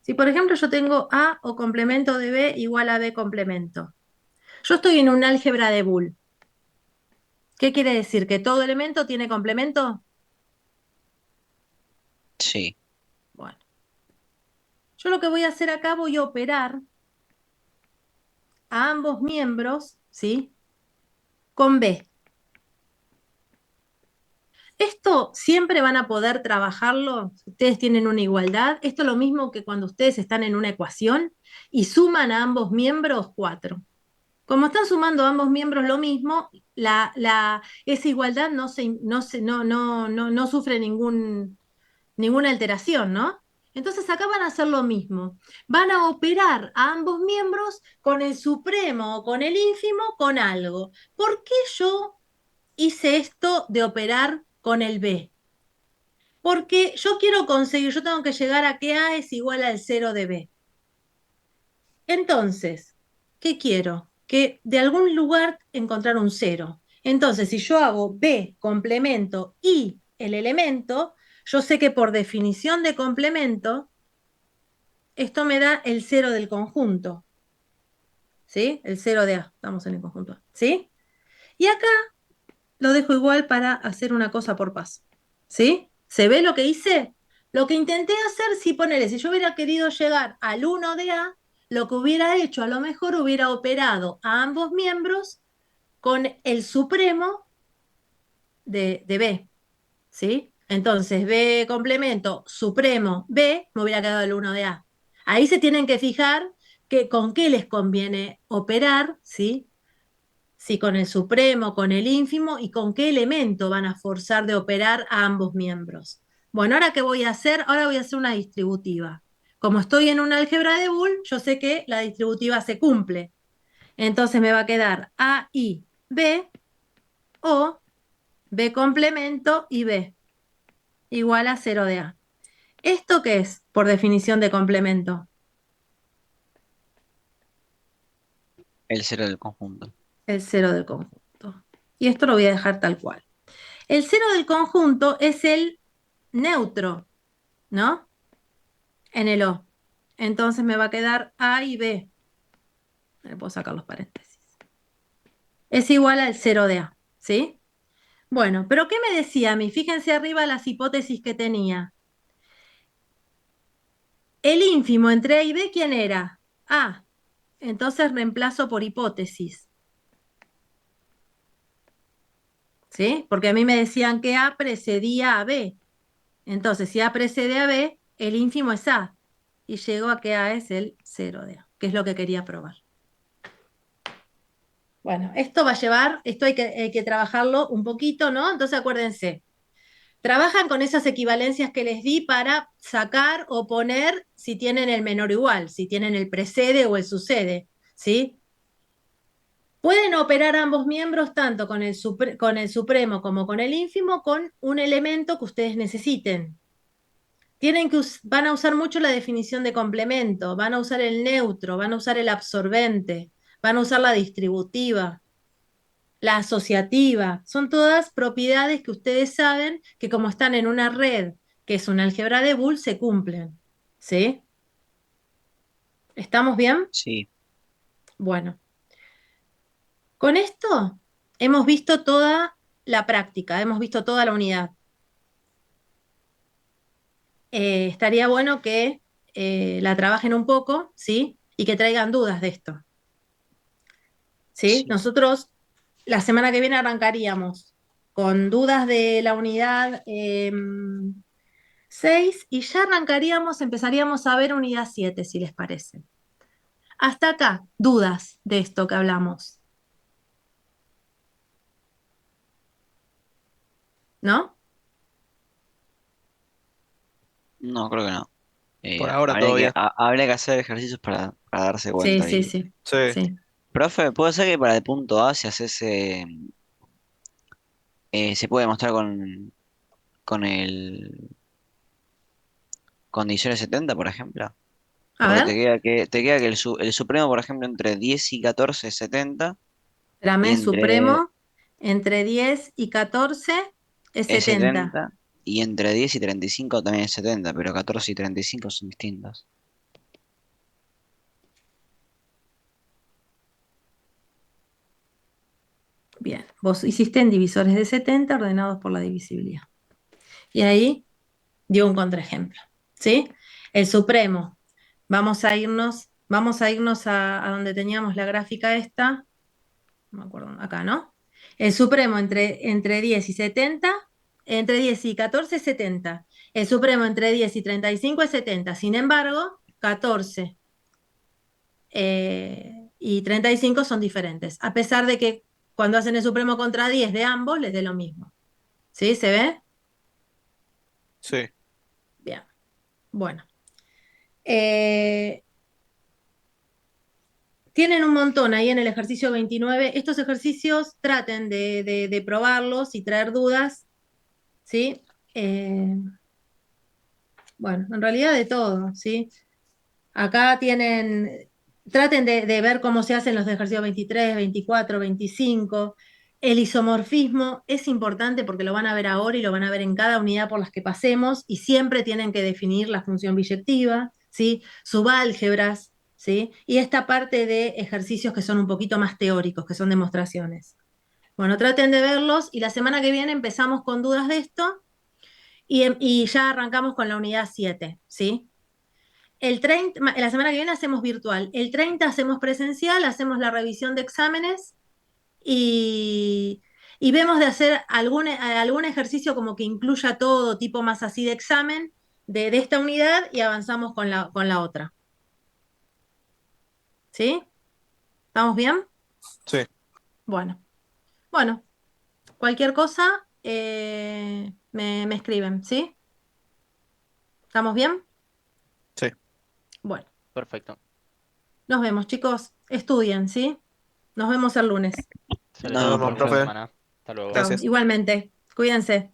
Si por ejemplo yo tengo A o complemento de B igual a B complemento. Yo estoy en un álgebra de Boole. ¿Qué quiere decir? ¿Que todo elemento tiene complemento? Sí. Bueno, yo lo que voy a hacer acá, voy a operar a ambos miembros, ¿sí? Con B. Esto siempre van a poder trabajarlo si ustedes tienen una igualdad. Esto es lo mismo que cuando ustedes están en una ecuación y suman a ambos miembros 4. Como están sumando a ambos miembros lo mismo, esa igualdad no sufre ninguna alteración, ¿no? Entonces acá van a hacer lo mismo. Van a operar a ambos miembros con el supremo o con el ínfimo con algo. ¿Por qué yo hice esto de operar con el B? Porque yo tengo que llegar a que A es igual al cero de B. Entonces, ¿qué quiero? Que de algún lugar encontrar un cero. Entonces, si yo hago B complemento y el elemento, yo sé que por definición de complemento, esto me da el cero del conjunto. ¿Sí? El cero de A, estamos en el conjunto A. ¿Sí? Y acá lo dejo igual para hacer una cosa por paso. ¿Sí? ¿Se ve lo que hice? Lo que intenté hacer, si ponele, si yo hubiera querido llegar al 1 de A, lo que hubiera hecho, a lo mejor hubiera operado a ambos miembros con el supremo de B. ¿Sí? Entonces, B complemento, supremo, B, me hubiera quedado el 1 de A. Ahí se tienen que fijar que con qué les conviene operar, ¿sí? Si con el supremo, con el ínfimo y con qué elemento van a forzar de operar a ambos miembros. Bueno, ¿ahora qué voy a hacer? Ahora voy a hacer una distributiva. Como estoy en un álgebra de Boole, yo sé que la distributiva se cumple. Entonces me va a quedar A y B o B complemento y B igual a 0 de A. ¿Esto qué es por definición de complemento? El cero del conjunto. El cero del conjunto. Y esto lo voy a dejar tal cual. El cero del conjunto es el neutro, ¿no? En el O. Entonces me va a quedar A y B. Le puedo sacar los paréntesis. Es igual al cero de A, ¿sí? Bueno, pero ¿qué me decía a mí? Fíjense arriba las hipótesis que tenía. El ínfimo entre A y B, ¿quién era? A. Entonces reemplazo por hipótesis, ¿sí? Porque a mí me decían que A precedía a B. Entonces, si A precede a B, el ínfimo es A. Y llego a que A es el cero de A, que es lo que quería probar. Bueno, esto va a llevar, esto hay que trabajarlo un poquito, ¿no? Entonces acuérdense, trabajan con esas equivalencias que les di para sacar o poner si tienen el menor o igual, si tienen el precede o el sucede, ¿sí? Pueden operar ambos miembros tanto con con el supremo como con el ínfimo con un elemento que ustedes necesiten. Van a usar mucho la definición de complemento, van a usar el neutro, van a usar el absorbente, van a usar la distributiva, la asociativa. Son todas propiedades que ustedes saben que como están en una red, que es un álgebra de Boole, se cumplen. ¿Sí? ¿Estamos bien? Sí, Bueno, con esto hemos visto toda la práctica, hemos visto toda la unidad. Estaría bueno que la trabajen un poco, ¿sí? Y que traigan dudas de esto. ¿Sí? sí. Nosotros la semana que viene arrancaríamos con dudas de la unidad 6 y ya arrancaríamos, empezaríamos a ver unidad 7, si les parece. Hasta acá, dudas de esto que hablamos. ¿No? No, creo que no. Por ahora todo bien. Habría que hacer ejercicios para darse Sí, cuenta. sí, sí, Sí. sí. Profe, ¿puede ser que para el punto A, si haces se puede demostrar con el condiciones 70, por ejemplo? A Porque ver, te queda que el supremo, por ejemplo, entre 10 y 14 es 70, y espérame, entre supremo, entre 10 y 14 es es 70. 70, y entre 10 y 35 también es 70, pero 14 y 35 son distintos. Bien, vos hiciste en divisores de 70 ordenados por la divisibilidad. Y ahí dio un contraejemplo, ¿sí? El supremo. Vamos a irnos a donde teníamos la gráfica esta, no me acuerdo, acá, ¿no? El supremo entre 10 y 70, entre 10 y 14 es 70. El supremo entre 10 y 35 es 70. Sin embargo, 14 y 35 son diferentes, a pesar de que cuando hacen el supremo contra 10 de ambos les dé lo mismo. ¿Sí? ¿Se ve? Sí. Bien. Bueno. Eh, Tienen un montón ahí en el ejercicio 29. Estos ejercicios traten de probarlos y traer dudas, ¿sí? Bueno, en realidad de todo, ¿sí? Acá traten de ver cómo se hacen los de ejercicio 23, 24, 25. El isomorfismo es importante porque lo van a ver ahora y lo van a ver en cada unidad por las que pasemos y siempre tienen que definir la función biyectiva, ¿sí? Subálgebras, ¿sí? Y esta parte de ejercicios que son un poquito más teóricos, que son demostraciones. Bueno, traten de verlos y la semana que viene empezamos con dudas de esto y ya arrancamos con la unidad 7, ¿sí? La semana que viene hacemos virtual, el 30 hacemos presencial, hacemos la revisión de exámenes y, y vemos de hacer algún ejercicio como que incluya todo, tipo más así de examen de esta unidad y avanzamos con la otra. ¿Sí? ¿Estamos bien? Sí. Bueno, bueno, cualquier cosa me escriben, ¿sí? ¿Estamos bien? Sí. Bueno, Perfecto. nos vemos, chicos. Estudien, ¿sí? Nos vemos el lunes. Excelente. No, Nos vemos, Buen fin de profe. perfecto. semana. Hasta luego. Chao. Gracias. Igualmente. Cuídense.